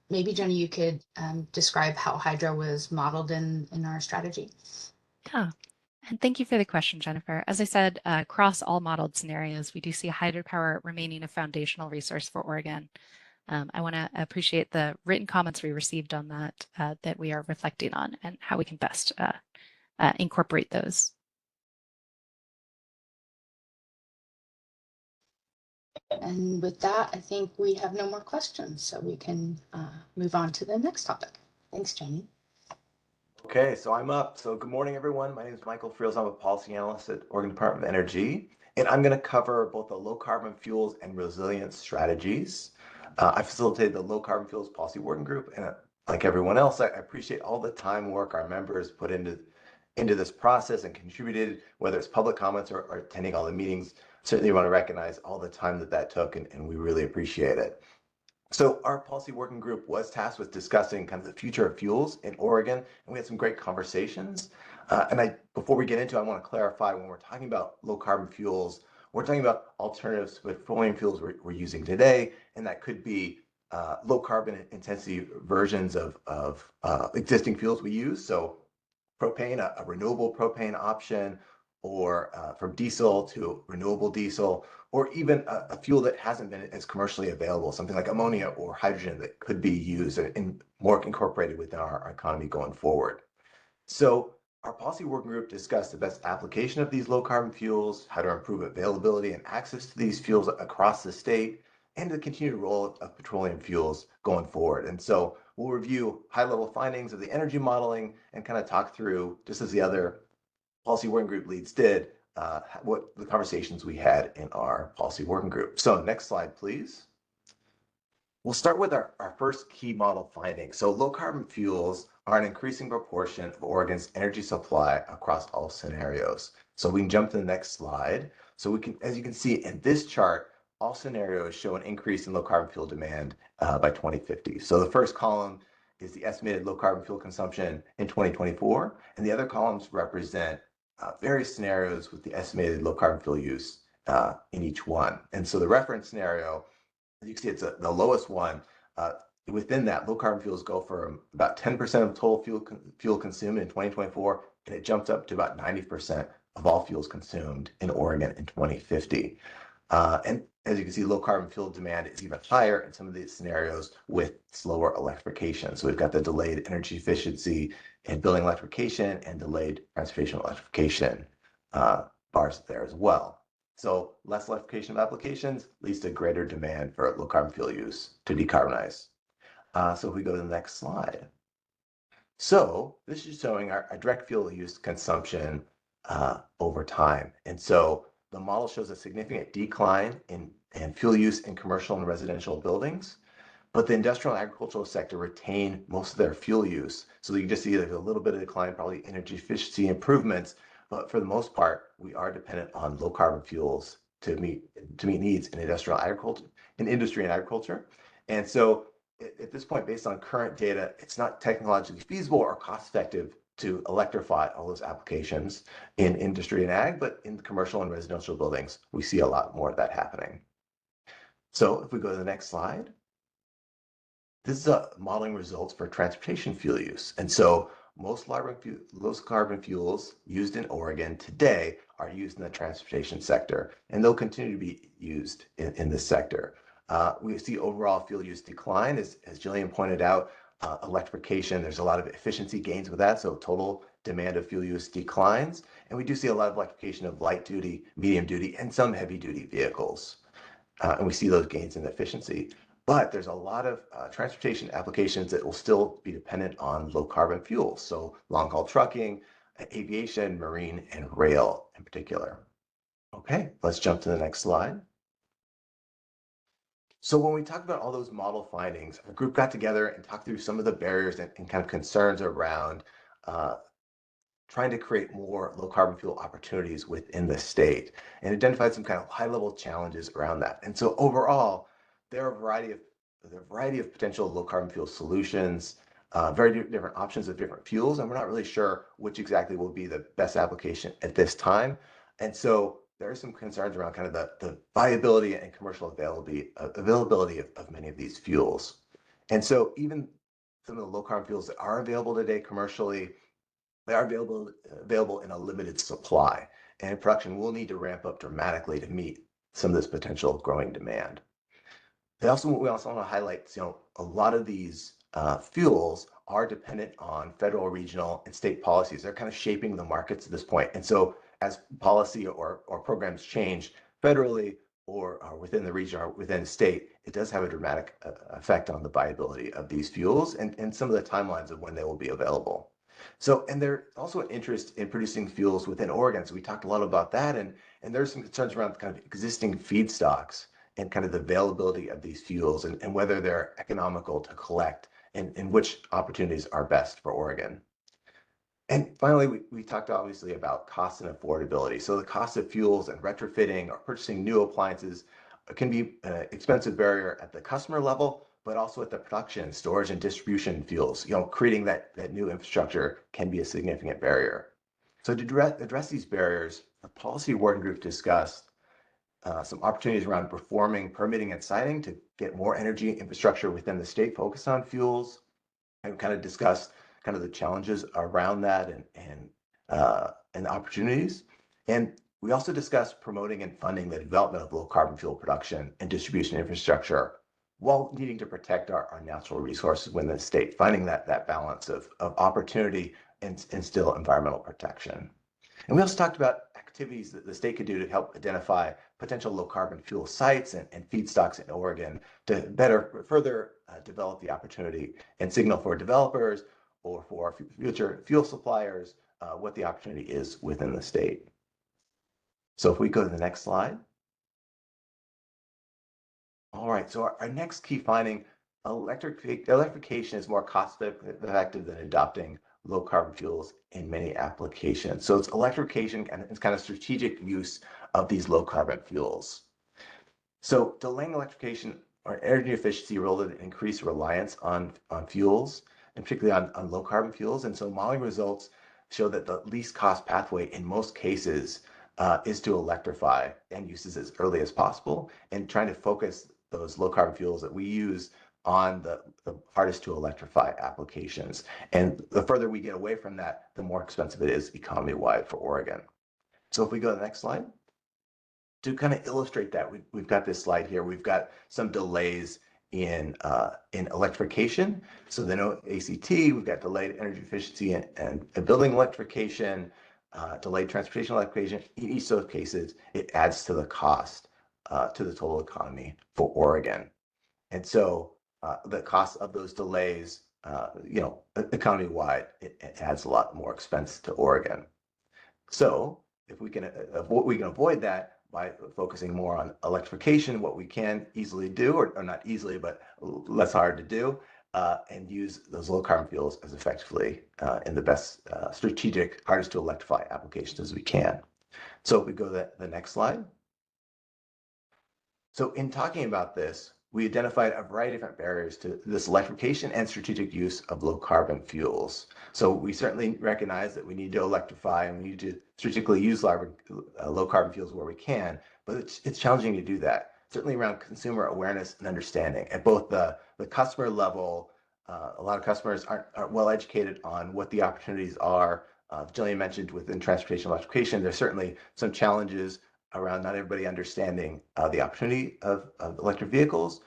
maybe Joni, you could describe how hydro was modeled in our strategy. Yeah. And thank you for the question, Jennifer. As I said, across all modeled scenarios, we do see hydropower remaining a foundational resource for Oregon. I want to appreciate the written comments we received on that, that we are reflecting on and how we can best incorporate those. And with that, I think we have no more questions, so we can move on to the next topic. Thanks, Joni. Okay, so I'm up. So good morning, everyone. My name is Michael Friels. I'm a policy analyst at Oregon Department of Energy, and I'm going to cover both the low carbon fuels and resilience strategies. I facilitated the low carbon fuels policy working group, and like everyone else, I appreciate all the time and work our members put into this process and contributed, whether it's public comments or attending all the meetings. Certainly want to recognize all the time that took, and we really appreciate it. So our policy working group was tasked with discussing kind of the future of fuels in Oregon, and we had some great conversations. Before we get into it, I want to clarify, when we're talking about low carbon fuels, we're talking about alternatives with petroleum fuels we're using today, and that could be low carbon intensity versions of existing fuels we use. So propane, a renewable propane option, or from diesel to renewable diesel, or even a fuel that hasn't been as commercially available, something like ammonia or hydrogen that could be used and more incorporated within our economy going forward. So our policy working group discussed the best application of these low carbon fuels, how to improve availability and access to these fuels across the state, and the continued role of petroleum fuels going forward. And so we'll review high-level findings of the energy modeling and kind of talk through, just as the other policy working group leads did, what the conversations we had in our policy working group. So next slide, please. We'll start with our first key model finding. So low carbon fuels are an increasing proportion of Oregon's energy supply across all scenarios. So we can jump to the next slide. So we can, as you can see in this chart, all scenarios show an increase in low carbon fuel demand by 2050. So the first column is the estimated low carbon fuel consumption in 2024, and the other columns represent various scenarios with the estimated low carbon fuel use in each one. And so the reference scenario, as you can see, it's the lowest one. Within that, low carbon fuels go from about 10% of total fuel consumed in 2024, and it jumps up to about 90% of all fuels consumed in Oregon in 2050. And as you can see, low carbon fuel demand is even higher in some of these scenarios with slower electrification. So we've got the delayed energy efficiency in building electrification and delayed transportation electrification bars there as well. So less electrification of applications leads to greater demand for low carbon fuel use to decarbonize. So if we go to the next slide. So this is showing our direct fuel use consumption over time. And so the model shows a significant decline in fuel use in commercial and residential buildings, but the industrial and agricultural sector retain most of their fuel use. So you can just see there's a little bit of decline, probably energy efficiency improvements, but for the most part, we are dependent on low carbon fuels to meet needs in industrial agriculture, in industry and agriculture. And so at this point, based on current data, it's not technologically feasible or cost effective to electrify all those applications in industry and ag, but in commercial and residential buildings, we see a lot more of that happening. So if we go to the next slide, this is modeling results for transportation fuel use. And so most carbon fuels used in Oregon today are used in the transportation sector, and they'll continue to be used in this sector. We see overall fuel use decline, as Jillian pointed out. Electrification, there's a lot of efficiency gains with that, so total demand of fuel use declines. And we do see a lot of electrification of light duty, medium duty, and some heavy duty vehicles. And we see those gains in efficiency. But there's a lot of transportation applications that will still be dependent on low carbon fuels. So long haul trucking, aviation, marine, and rail in particular. Okay, let's jump to the next slide. So when we talk about all those model findings, our group got together and talked through some of the barriers and kind of concerns around trying to create more low carbon fuel opportunities within the state, and identified some kind of high level challenges around that. And so overall, there are a variety of potential low carbon fuel solutions, very different options of different fuels, and we're not really sure which exactly will be the best application at this time. And so there are some concerns around kind of the viability and commercial availability of many of these fuels. And so even some of the low carbon fuels that are available today commercially, they are available in a limited supply, and production will need to ramp up dramatically to meet some of this potential growing demand. We also want to highlight, a lot of these fuels are dependent on federal, regional, and state policies. They're kind of shaping the markets at this point. And so as policy or programs change federally or within the region or within the state, it does have a dramatic effect on the viability of these fuels and some of the timelines of when they will be available. So, and there's also an interest in producing fuels within Oregon. So we talked a lot about that, and there's some concerns around kind of existing feedstocks and kind of the availability of these fuels and whether they're economical to collect and which opportunities are best for Oregon. And finally, we talked obviously about cost and affordability. So the cost of fuels and retrofitting or purchasing new appliances can be an expensive barrier at the customer level, but also at the production, storage, and distribution fuels. Creating that new infrastructure can be a significant barrier. So to address these barriers, the policy working group discussed some opportunities around performing permitting and siting to get more energy infrastructure within the state focused on fuels, and kind of discuss kind of the challenges around that and the opportunities. And we also discussed promoting and funding the development of low carbon fuel production and distribution infrastructure while needing to protect our natural resources within the state, finding that balance of opportunity and still environmental protection. And we also talked about activities that the state could do to help identify potential low carbon fuel sites and feedstocks in Oregon to further develop the opportunity and signal for developers or for future fuel suppliers what the opportunity is within the state. So if we go to the next slide. All right, so our next key finding, electrification is more cost effective than adopting low carbon fuels in many applications. So it's electrification and it's kind of strategic use of these low carbon fuels. So delaying electrification or energy efficiency will increase reliance on fuels, and particularly on low carbon fuels. And so modeling results show that the least cost pathway in most cases is to electrify end uses as early as possible and trying to focus those low carbon fuels that we use on the hardest to electrify applications. And the further we get away from that, the more expensive it is economy-wide for Oregon. So if we go to the next slide. To kind of illustrate that, we've got this slide here. We've got some delays in electrification. So the ACT, we've got delayed energy efficiency and building electrification, delayed transportation electrification. In each of those cases, it adds to the cost to the total economy for Oregon. And so the cost of those delays, economy-wide, it adds a lot more expense to Oregon. So if we can avoid that by focusing more on electrification, what we can easily do, or not easily, but less hard to do, and use those low carbon fuels as effectively in the best strategic, hardest to electrify applications as we can. So if we go to the next slide. So in talking about this, we identified a variety of different barriers to this electrification and strategic use of low carbon fuels. So we certainly recognize that we need to electrify and we need to strategically use low carbon fuels where we can, but it's challenging to do that. Certainly around consumer awareness and understanding at both the customer level. A lot of customers aren't well educated on what the opportunities are. Jillian mentioned within transportation electrification, there's certainly some challenges around not everybody understanding the opportunity of electric vehicles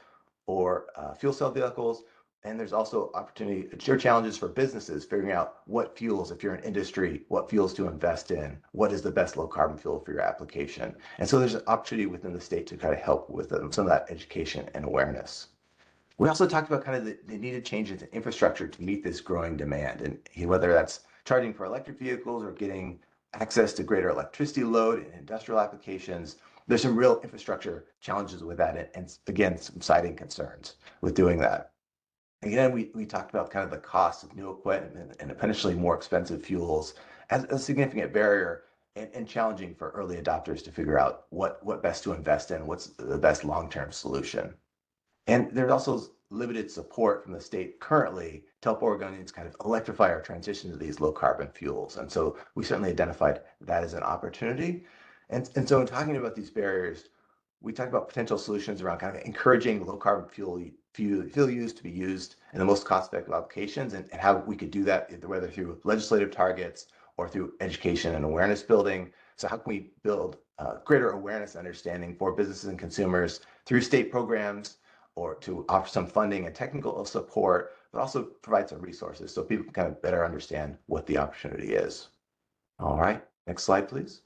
or fuel cell vehicles. And there's also opportunity, sure challenges for businesses figuring out what fuels, if you're an industry, what fuels to invest in, what is the best low carbon fuel for your application. And so there's an opportunity within the state to kind of help with some of that education and awareness. We also talked about kind of the needed changes in infrastructure to meet this growing demand, and whether that's charging for electric vehicles or getting access to greater electricity load in industrial applications. There's some real infrastructure challenges with that, and again, some citing concerns with doing that. Again, we talked about kind of the cost of new equipment and potentially more expensive fuels as a significant barrier and challenging for early adopters to figure out what best to invest in, what's the best long-term solution. And there's also limited support from the state currently to help Oregonians kind of electrify or transition to these low carbon fuels. And so we certainly identified that as an opportunity. And so in talking about these barriers, we talked about potential solutions around kind of encouraging low carbon fuel use to be used in the most cost effective applications and how we could do that, whether through legislative targets or through education and awareness building. So how can we build greater awareness and understanding for businesses and consumers through state programs, or to offer some funding and technical support, but also provide some resources so people can kind of better understand what the opportunity is. All right, next slide, please.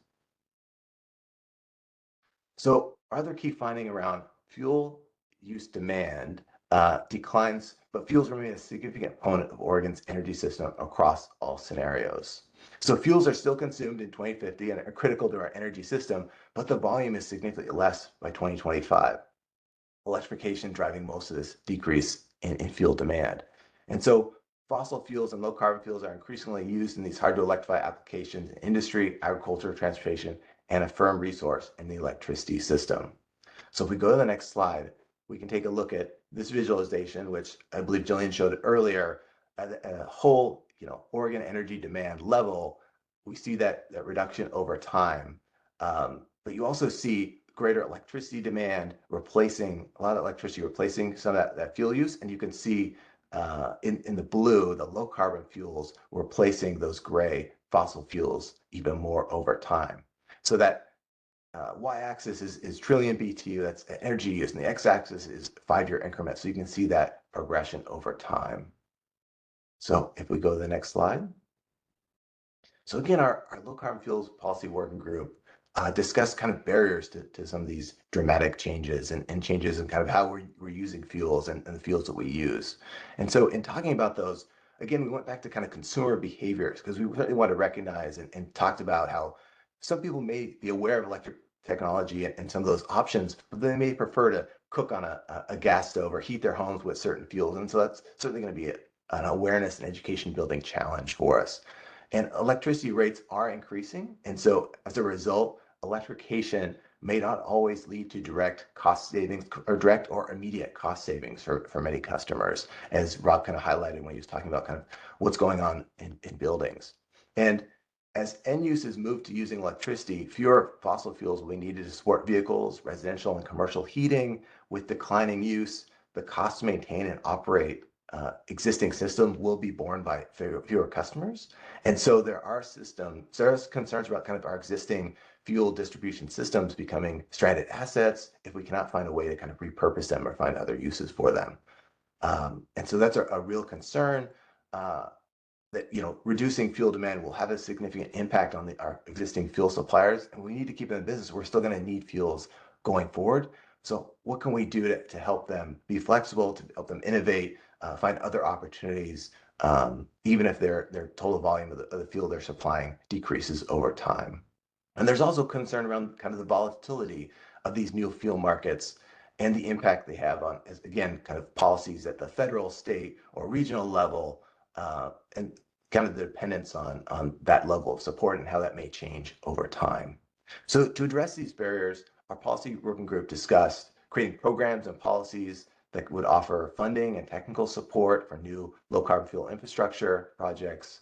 So our other key finding around fuel use demand declines, but fuels remain a significant component of Oregon's energy system across all scenarios. So fuels are still consumed in 2050 and are critical to our energy system, but the volume is significantly less by 2025. Electrification driving most of this decrease in fuel demand. And so fossil fuels and low carbon fuels are increasingly used in these hard to electrify applications in industry, agriculture, transportation, and a firm resource in the electricity system. So if we go to the next slide, we can take a look at this visualization, which I believe Jillian showed it earlier, at a whole Oregon energy demand level. We see that reduction over time. But you also see greater electricity demand replacing a lot of electricity, replacing some of that fuel use. And you can see in the blue, the low carbon fuels replacing those gray fossil fuels even more over time. So that y-axis is trillion BTU, that's energy use, and the x-axis is 5-year increments. So you can see that progression over time. So if we go to the next slide. So again, our low carbon fuels policy working group discuss kind of barriers to some of these dramatic changes and changes in kind of how we're using fuels and the fuels that we use. And so in talking about those, again, we went back to kind of consumer behaviors because we really want to recognize and talked about how some people may be aware of electric technology and some of those options, but they may prefer to cook on a gas stove or heat their homes with certain fuels. And so that's certainly going to be an awareness and education building challenge for us. And electricity rates are increasing. And so as a result, electrification may not always lead to direct cost savings or direct or immediate cost savings for many customers, as Rob kind of highlighted when he was talking about kind of what's going on in buildings. And as end uses move to using electricity, fewer fossil fuels will be needed to support vehicles, residential and commercial heating. With declining use, the cost to maintain and operate existing systems will be borne by fewer customers. And so there are concerns about kind of our existing fuel distribution systems becoming stranded assets if we cannot find a way to kind of repurpose them or find other uses for them. And so that's a real concern that reducing fuel demand will have a significant impact on our existing fuel suppliers, and we need to keep them in business. We're still going to need fuels going forward. So what can we do to help them be flexible, to help them innovate, find other opportunities, even if their total volume of the fuel they're supplying decreases over time? And there's also concern around kind of the volatility of these new fuel markets and the impact they have on, again, kind of policies at the federal, state, or regional level, and kind of the dependence on that level of support and how that may change over time. So to address these barriers, our policy working group discussed creating programs and policies that would offer funding and technical support for new low carbon fuel infrastructure projects,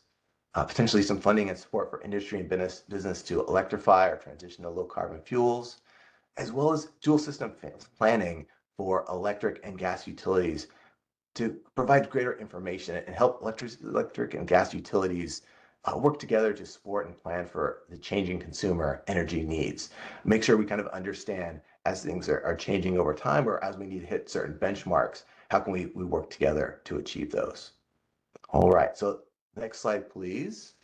potentially some funding and support for industry and business to electrify or transition to low carbon fuels, as well as dual system planning for electric and gas utilities to provide greater information and help electric and gas utilities work together to support and plan for the changing consumer energy needs. Make sure we kind of understand as things are changing over time, or as we need to hit certain benchmarks, how can we work together to achieve those? All right, so next slide, please.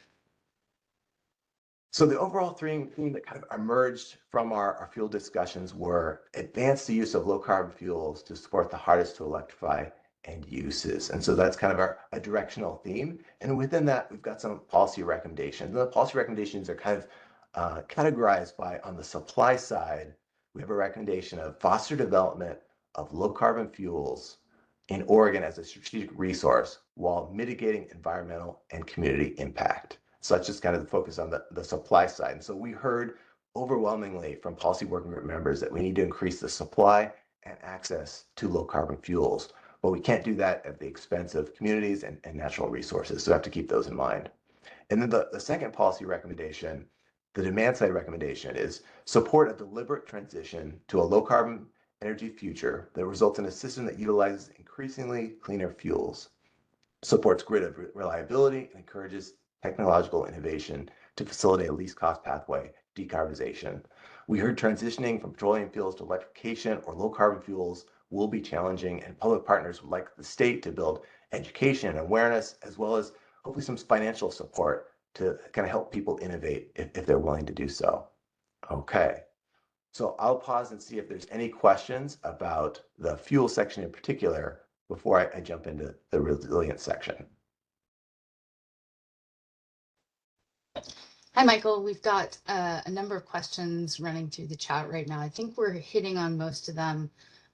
So the overall theme that kind of emerged from our fuel discussions were advance the use of low carbon fuels to support the hardest to electrify end uses. And so that's kind of a directional theme. And within that, we've got some policy recommendations. And the policy recommendations are kind of categorized by, on the supply side, we have a recommendation of foster development of low carbon fuels in Oregon as a strategic resource while mitigating environmental and community impact. So that's just kind of the focus on the supply side. And so we heard overwhelmingly from policy working group members that we need to increase the supply and access to low carbon fuels. But we can't do that at the expense of communities and natural resources. So we have to keep those in mind. And then the second policy recommendation, the demand side recommendation, is support a deliberate transition to a low carbon energy future that results in a system that utilizes increasingly cleaner fuels, supports grid reliability, and encourages technological innovation to facilitate a least cost pathway decarbonization. We heard transitioning from petroleum fuels to electrification or low carbon fuels will be challenging, and public partners would like the state to build education and awareness, as well as hopefully some financial support to kind of help people innovate if they're willing to do so. Okay, so I'll pause and see if there's any questions about the fuel section in particular before I jump into the resilience section. Hi, Michael. We've got a number of questions running through the chat right now. I think we're hitting on most of them.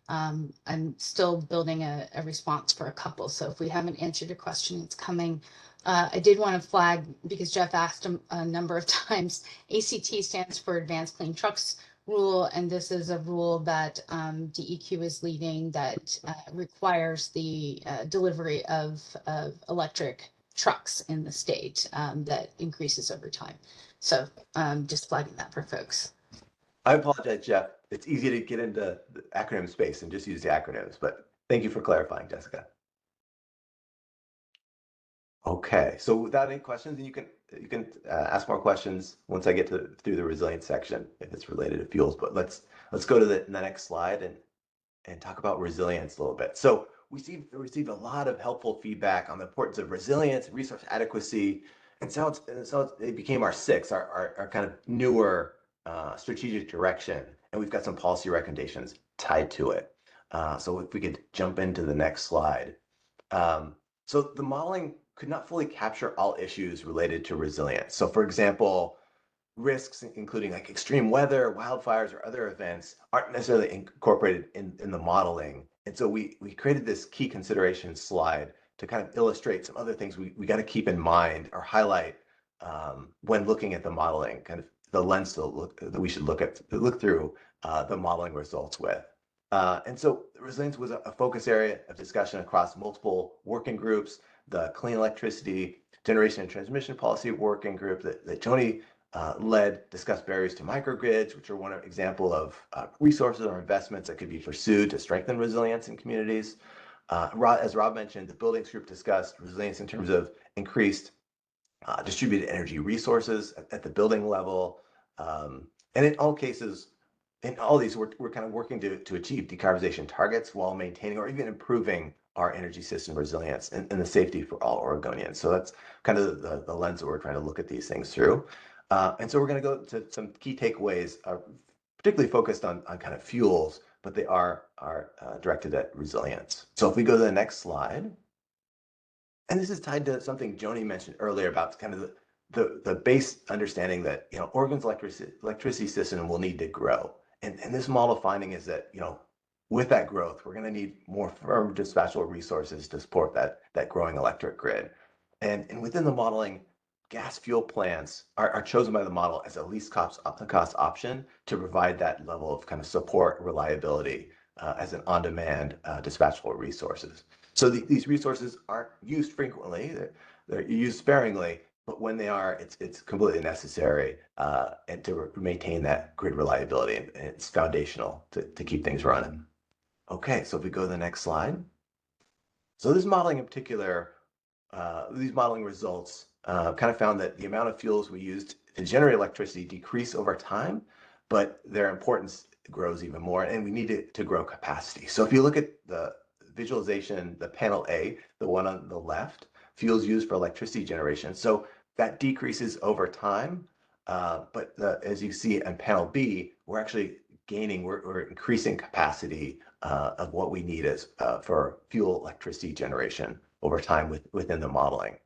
I'm still building a response for a couple. So if we haven't answered a question, it's coming. I did want to flag, because Jeff asked a number of times, ACT stands for Advanced Clean Trucks Rule, and this is a rule that DEQ is leading that requires the delivery of electric trucks in the state that increases over time. So just flagging that for folks. I apologize, Jeff. It's easy to get into the acronym space and just use the acronyms, but thank you for clarifying, Jessica. Okay, so without any questions, you can ask more questions once I get through the resilience section if it's related to fuels. But let's go to the next slide and talk about resilience a little bit. So we received a lot of helpful feedback on the importance of resilience, resource adequacy, and so it became our kind of newer strategic direction, and we've got some policy recommendations tied to it. So if we could jump into the next slide. So the modeling could not fully capture all issues related to resilience. So for example, risks including like extreme weather, wildfires, or other events aren't necessarily incorporated in the modeling. And so we created this key consideration slide to kind of illustrate some other things we got to keep in mind or highlight when looking at the modeling, kind of the lens that we should look through the modeling results with. And so resilience was a focus area of discussion across multiple working groups. The Clean Electricity Generation and Transmission Policy Working Group that Joni led discussed barriers to microgrids, which are one example of resources or investments that could be pursued to strengthen resilience in communities. As Rob mentioned, the Buildings Group discussed resilience in terms of increased distributed energy resources at the building level. And in all cases, in all these, we're kind of working to achieve decarbonization targets while maintaining or even improving our energy system resilience and the safety for all Oregonians. So that's kind of the lens that we're trying to look at these things through. And so we're going to go to some key takeaways, particularly focused on kind of fuels, but they are directed at resilience. So if we go to the next slide, and this is tied to something Joni mentioned earlier about kind of the base understanding that Oregon's electricity system will need to grow. And this model finding is that with that growth, we're going to need more firm dispatchable resources to support that growing electric grid. And within the modeling, gas fuel plants are chosen by the model as a least cost option to provide that level of kind of support, reliability as an on-demand dispatchable resources. So these resources aren't used frequently, they're used sparingly, but when they are, it's completely necessary and to maintain that grid reliability, and it's foundational to keep things running. Okay, so if we go to the next slide. So this modeling in particular, these modeling results kind of found that the amount of fuels we used to generate electricity decrease over time, but their importance grows even more, and we need to grow capacity. So if you look at the visualization, the panel A, the one on the left, fuels used for electricity generation. So that decreases over time, but as you see on panel B, we're actually gaining, we're increasing capacity of what we need as for fuel electricity generation over time within the modeling.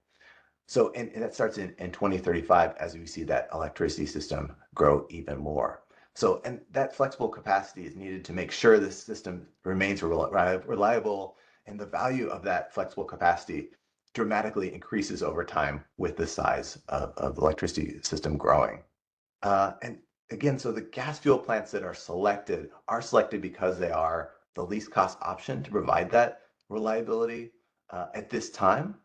So, and that starts in 2035 as we see that electricity system grow even more. So, and that flexible capacity is needed to make sure this system remains reliable, and the value of that flexible capacity dramatically increases over time with the size of the electricity system growing. And again, so the gas fuel plants that are selected because they are the least cost option to provide that reliability at this time.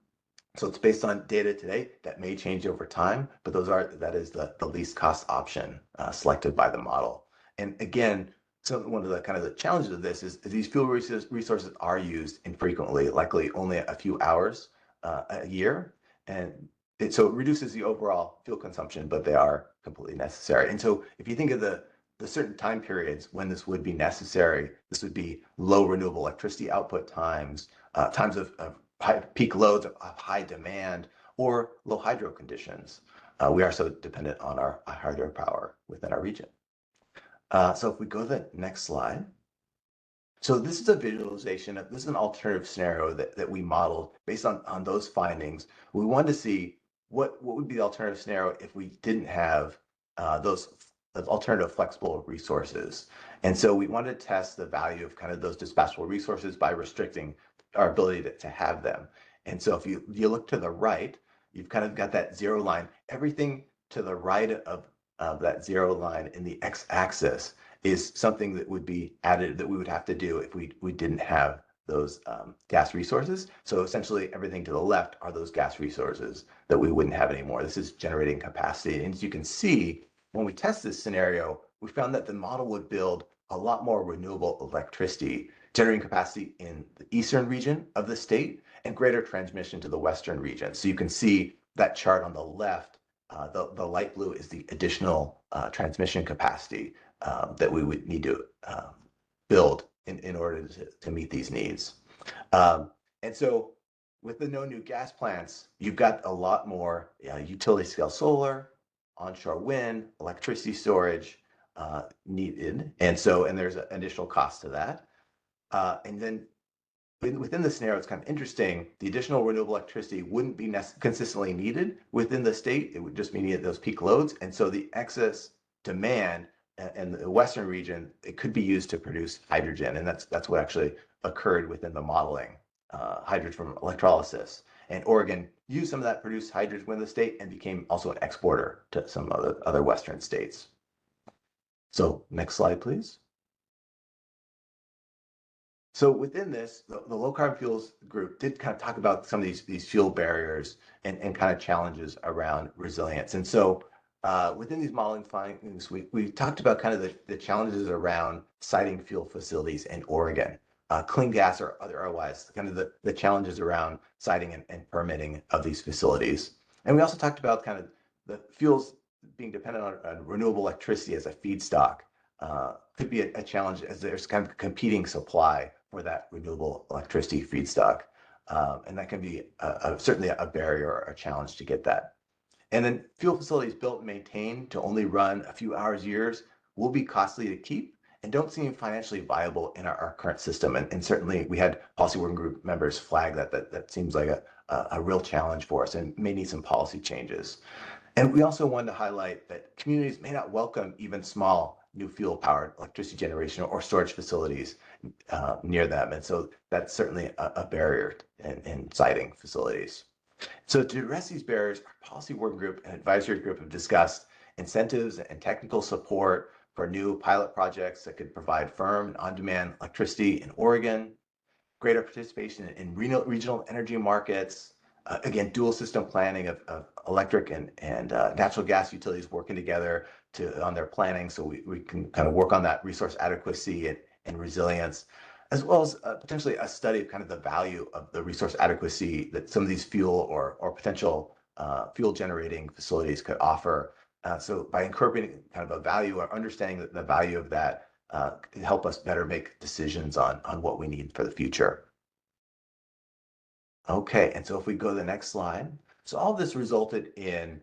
So it's based on data today that may change over time, but that is the least cost option selected by the model. And again, so one of the kind of the challenges of this is these fuel resources are used infrequently, likely only a few hours a year, and so it reduces the overall fuel consumption, but they are completely necessary. And so if you think of the certain time periods when this would be necessary, this would be low renewable electricity output times, times of high peak loads of high demand, or low hydro conditions. We are so dependent on our hydropower within our region. So if we go to the next slide. So this is a visualization, this is an alternative scenario that we modeled based on those findings. We wanted to see what would be the alternative scenario if we didn't have those alternative flexible resources. And so we wanted to test the value of kind of those dispatchable resources by restricting our ability to have them. And so if you look to the right, you've kind of got that zero line. Everything to the right of that zero line in the x-axis is something that would be added, that we would have to do if we didn't have those gas resources. So essentially everything to the left are those gas resources that we wouldn't have anymore. This is generating capacity. And as you can see, when we test this scenario, we found that the model would build a lot more renewable electricity, generating capacity in the eastern region of the state and greater transmission to the western region. So you can see that chart on the left, the light blue is the additional transmission capacity that we would need to build in order to meet these needs. And so with the no new gas plants, you've got a lot more utility scale solar, onshore wind, electricity storage needed. And there's an additional cost to that. And then within the scenario, it's kind of interesting. The additional renewable electricity wouldn't be consistently needed within the state. It would just be needed those peak loads. And so the excess demand in the western region, it could be used to produce hydrogen. And that's what actually occurred within the modeling, hydrogen from electrolysis. And Oregon used some of that produced hydrogen within the state and became also an exporter to some other western states. So next slide, please. So within this, the low carbon fuels group did kind of talk about some of these fuel barriers and kind of challenges around resilience. And so within these modeling findings, we talked about kind of the challenges around siting fuel facilities in Oregon, clean gas or otherwise, kind of the challenges around siting and permitting of these facilities. And we also talked about kind of the fuels being dependent on renewable electricity as a feedstock could be a challenge as there's kind of competing supply for that renewable electricity feedstock. And that can be certainly a barrier or a challenge to get that. And then fuel facilities built and maintained to only run a few hours years will be costly to keep and don't seem financially viable in our current system. And certainly we had policy working group members flag that seems like a real challenge for us and may need some policy changes. And we also wanted to highlight that communities may not welcome even small new fuel powered electricity generation or storage facilities near them. And so that's certainly a barrier in siting facilities. So to address these barriers, our policy working group and advisory group have discussed incentives and technical support for new pilot projects that could provide firm and on-demand electricity in Oregon, greater participation in regional energy markets, again, dual system planning of electric and natural gas utilities working together on their planning, so we can kind of work on that resource adequacy and resilience, as well as potentially a study of kind of the value of the resource adequacy that some of these fuel or potential fuel generating facilities could offer. So by incorporating kind of a value or understanding the value of that, can help us better make decisions on what we need for the future. Okay, and so if we go to the next slide, so all of this resulted in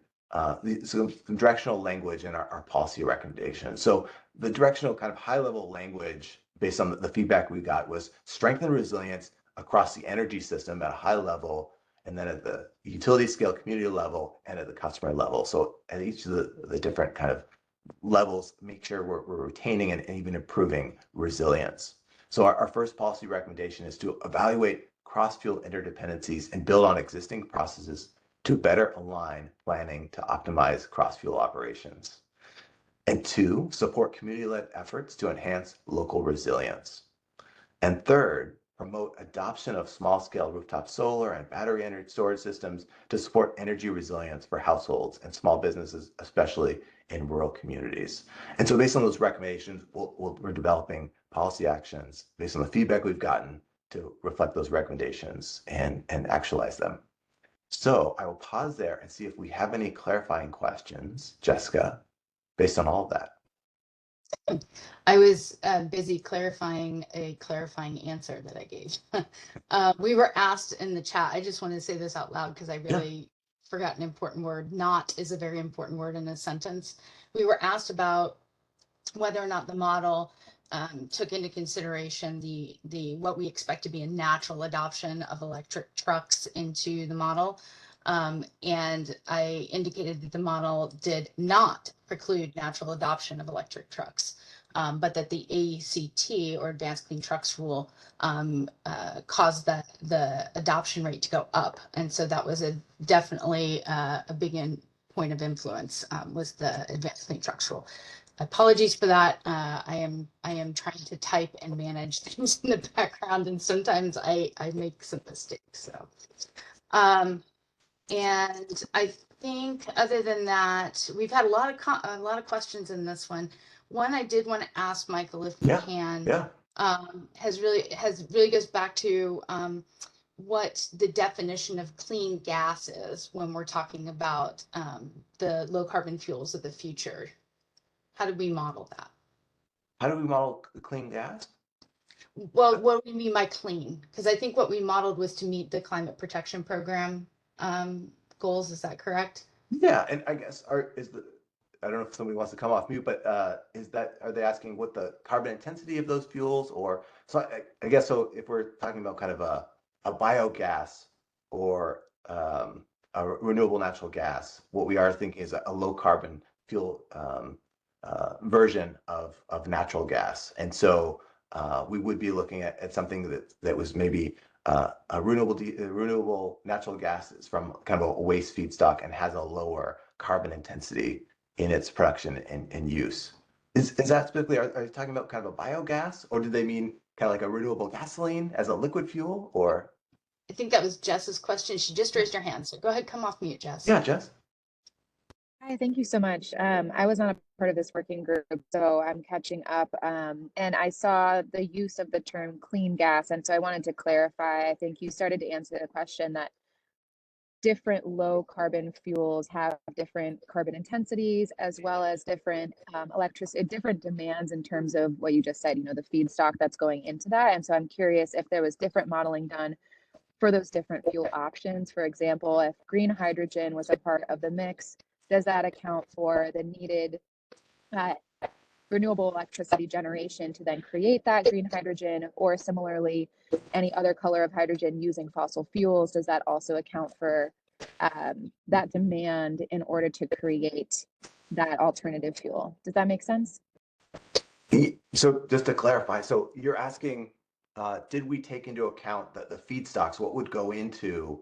some directional language in our policy recommendations. So the directional kind of high-level language based on the feedback we got was strengthen resilience across the energy system at a high level, and then at the utility scale, community level, and at the customer level. So at each of the different kind of levels, make sure we're retaining and even improving resilience. So our first policy recommendation is to evaluate cross-fuel interdependencies and build on existing processes to better align planning to optimize cross-fuel operations. And 2, support community-led efforts to enhance local resilience. And 3rd, promote adoption of small-scale rooftop solar and battery energy storage systems to support energy resilience for households and small businesses, especially in rural communities. And so based on those recommendations, we're developing policy actions based on the feedback we've gotten to reflect those recommendations and actualize them. So I will pause there and see if we have any clarifying questions, Jessica, based on all of that. I was busy clarifying a clarifying answer that I gave. We were asked in the chat, I just want to say this out loud because I really forgot an important word. Not is a very important word in a sentence. We were asked about whether or not the model took into consideration the what we expect to be a natural adoption of electric trucks into the model. And I indicated that the model did not preclude natural adoption of electric trucks, but that the ACT, or Advanced Clean Trucks rule, caused the adoption rate to go up. And so that was definitely a big point of influence, was the Advanced Clean Trucks rule. Apologies for that. I am trying to type and manage things in the background, and sometimes I make some mistakes. So, and I think other than that, we've had a lot of questions in this one. One I did want to ask Michael, if you can, has really goes back to what the definition of clean gas is when we're talking about the low carbon fuels of the future. How do we model that? How do we model clean gas? Well, what do we mean by clean? Because I think what we modeled was to meet the climate protection program goals. Is that correct? Yeah, and I guess I don't know if somebody wants to come off mute, but are they asking what the carbon intensity of those fuels, or so I guess so if we're talking about kind of a biogas or a renewable natural gas, what we are thinking is a low carbon fuel version of natural gas. And so we would be looking at something that was maybe a renewable natural gas is from kind of a waste feedstock and has a lower carbon intensity in its production and use. Is that specifically, are you talking about kind of a biogas, or do they mean kind of like a renewable gasoline as a liquid fuel, or? I think that was Jess's question. She just raised her hand. So go ahead, come off mute, Jess. Yeah, Jess. Hi, thank you so much. I was not a part of this working group, so I'm catching up. And I saw the use of the term clean gas. And so I wanted to clarify, I think you started to answer the question that different low carbon fuels have different carbon intensities, as well as different different demands in terms of what you just said, the feedstock that's going into that. And so I'm curious if there was different modeling done for those different fuel options. For example, if green hydrogen was a part of the mix, does that account for the needed renewable electricity generation to then create that green hydrogen? Or similarly, any other color of hydrogen using fossil fuels, does that also account for that demand in order to create that alternative fuel? Does that make sense? So just to clarify, so you're asking, did we take into account the feedstocks, what would go into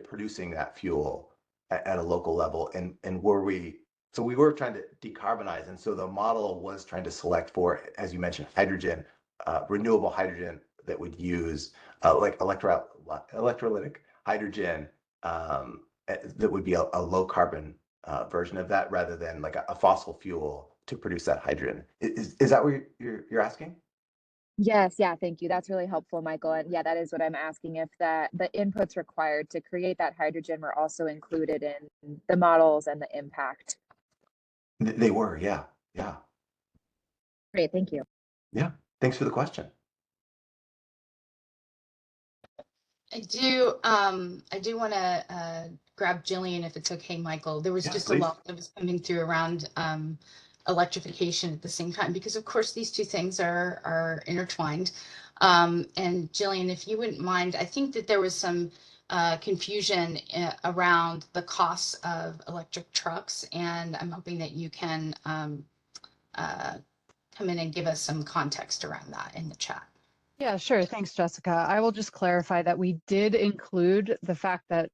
producing that fuel at a local level, and were we So we were trying to decarbonize, and so the model was trying to select for, as you mentioned, hydrogen, renewable hydrogen that would use like electrolytic hydrogen that would be a low carbon version of that rather than like a fossil fuel to produce that hydrogen. Is that what you're asking? Yes, yeah, thank you. That's really helpful, Michael. And yeah, that is what I'm asking, if that the inputs required to create that hydrogen were also included in the models and the impact. They were, yeah, yeah, Great, thank you. yeah. Thanks for the question. I do want to grab Jillian if it's okay, Michael. There was Yeah, just please. a lot that was coming through around electrification at the same time, because of course these two things are intertwined. And Jillian, if you wouldn't mind, I think that there was some confusion around the costs of electric trucks, and I'm hoping that you can come in and give us some context around that in the chat. Yeah, sure. Thanks, Jessica. I will just clarify that we did include the fact that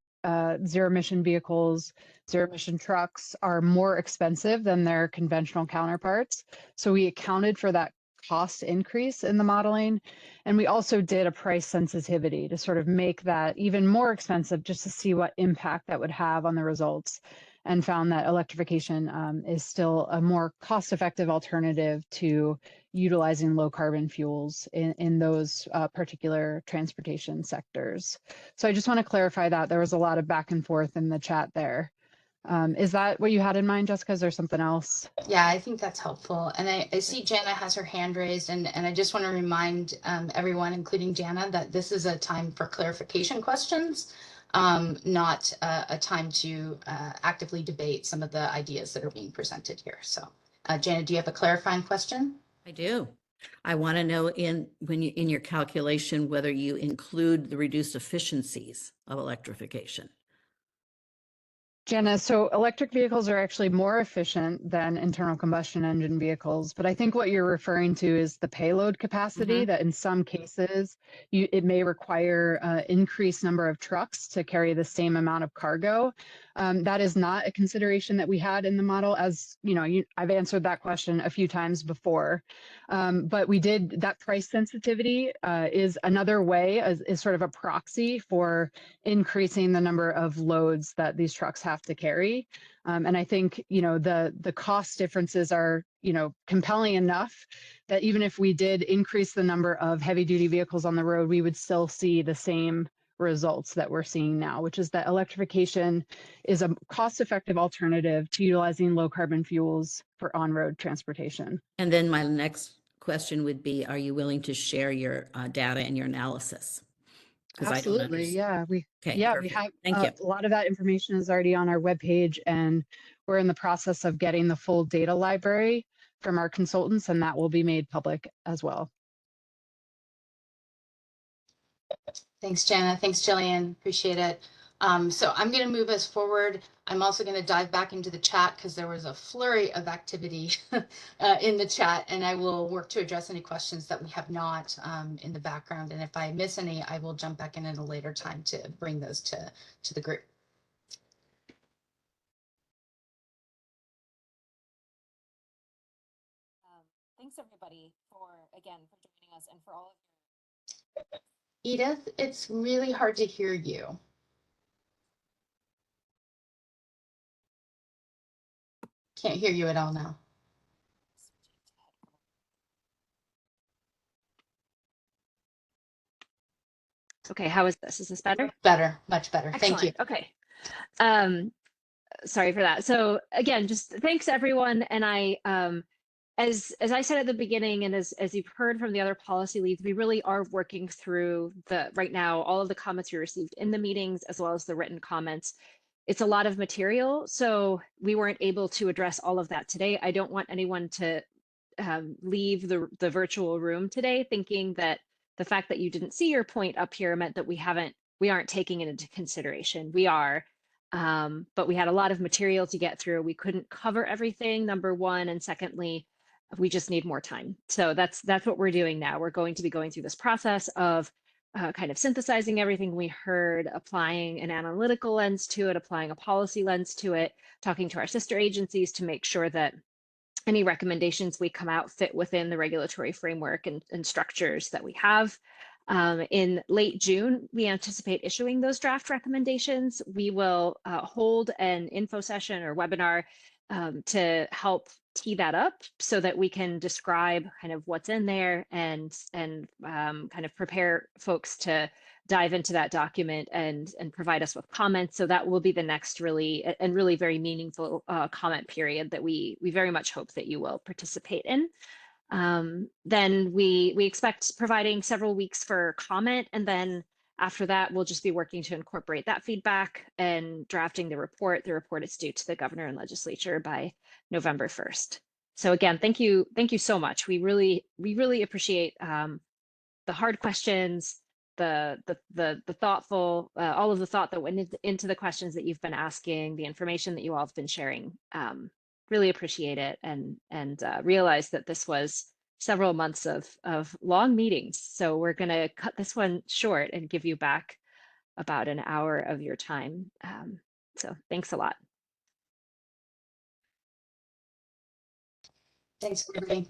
zero emission vehicles, zero emission trucks are more expensive than their conventional counterparts. So we accounted for that cost increase in the modeling. And we also did a price sensitivity to sort of make that even more expensive just to see what impact that would have on the results, and found that electrification is still a more cost-effective alternative to utilizing low carbon fuels in those particular transportation sectors. So I just want to clarify that. There was a lot of back and forth in the chat there. Is that what you had in mind, Jessica? Is there something else? Yeah, I think that's helpful. And I see Jana has her hand raised, and I just want to remind everyone, including Jana, that this is a time for clarification questions, not a time to actively debate some of the ideas that are being presented here. So Jana, do you have a clarifying question? I do. I want to know in your calculation whether you include the reduced efficiencies of electrification. Jenna, so electric vehicles are actually more efficient than internal combustion engine vehicles, but I think what you're referring to is the payload capacity, that in some cases it may require an increased number of trucks to carry the same amount of cargo. That is not a consideration that we had in the model. As you know, I've answered that question a few times before, but we did that price sensitivity is another way, is sort of a proxy for increasing the number of loads that these trucks have to carry. And I think, the cost differences are, compelling enough that even if we did increase the number of heavy duty vehicles on the road, we would still see the same results that we're seeing now, which is that electrification is a cost-effective alternative to utilizing low carbon fuels for on-road transportation. And then my next question would be, are you willing to share your data and your analysis? Absolutely. Yeah, we Okay, we perfect. have Thank you. a lot of that information is already on our webpage, and we're in the process of getting the full data library from our consultants, and that will be made public as well. Thanks, Jana. Thanks, Jillian. Appreciate it. So I'm going to move us forward. I'm also going to dive back into the chat because there was a flurry of activity in the chat, and I will work to address any questions that we have not in the background. And if I miss any, I will jump back in at a later time to bring those to the group. Thanks everybody for joining us and for all of your. Edith, it's really hard to hear you. Can't hear you at all now. Okay, how is this? Is this better? Better, much better. Excellent. Thank you. Okay. Sorry for that. So again, just thanks everyone. And I, as I said at the beginning, and as you've heard from the other policy leads, we really are working through right now, all of the comments we received in the meetings, as well as the written comments. It's a lot of material, so we weren't able to address all of that today. I don't want anyone to leave the virtual room today thinking that the fact that you didn't see your point up here meant that we aren't taking it into consideration. We are, but we had a lot of material to get through. We couldn't cover everything, number one, and secondly, we just need more time. So that's what we're doing now. We're going to be going through this process of kind of synthesizing everything we heard, applying an analytical lens to it, applying a policy lens to it, talking to our sister agencies to make sure that any recommendations we come out fit within the regulatory framework and structures that we have. In late June, we anticipate issuing those draft recommendations. We will hold an info session or webinar to help tee that up so that we can describe kind of what's in there and kind of prepare folks to dive into that document and provide us with comments. So that will be the next really very meaningful comment period that we very much hope that you will participate in. Then we expect providing several weeks for comment, and then after that, we'll just be working to incorporate that feedback and drafting the report. The report is due to the governor and legislature by November 1st. So again, thank you so much. We really appreciate the hard questions, the thoughtful, all of the thought that went into the questions that you've been asking, the information that you all have been sharing. Really appreciate it and realize that this was several months of long meetings. So we're going to cut this one short and give you back about an hour of your time. So thanks a lot. Thanks, everybody.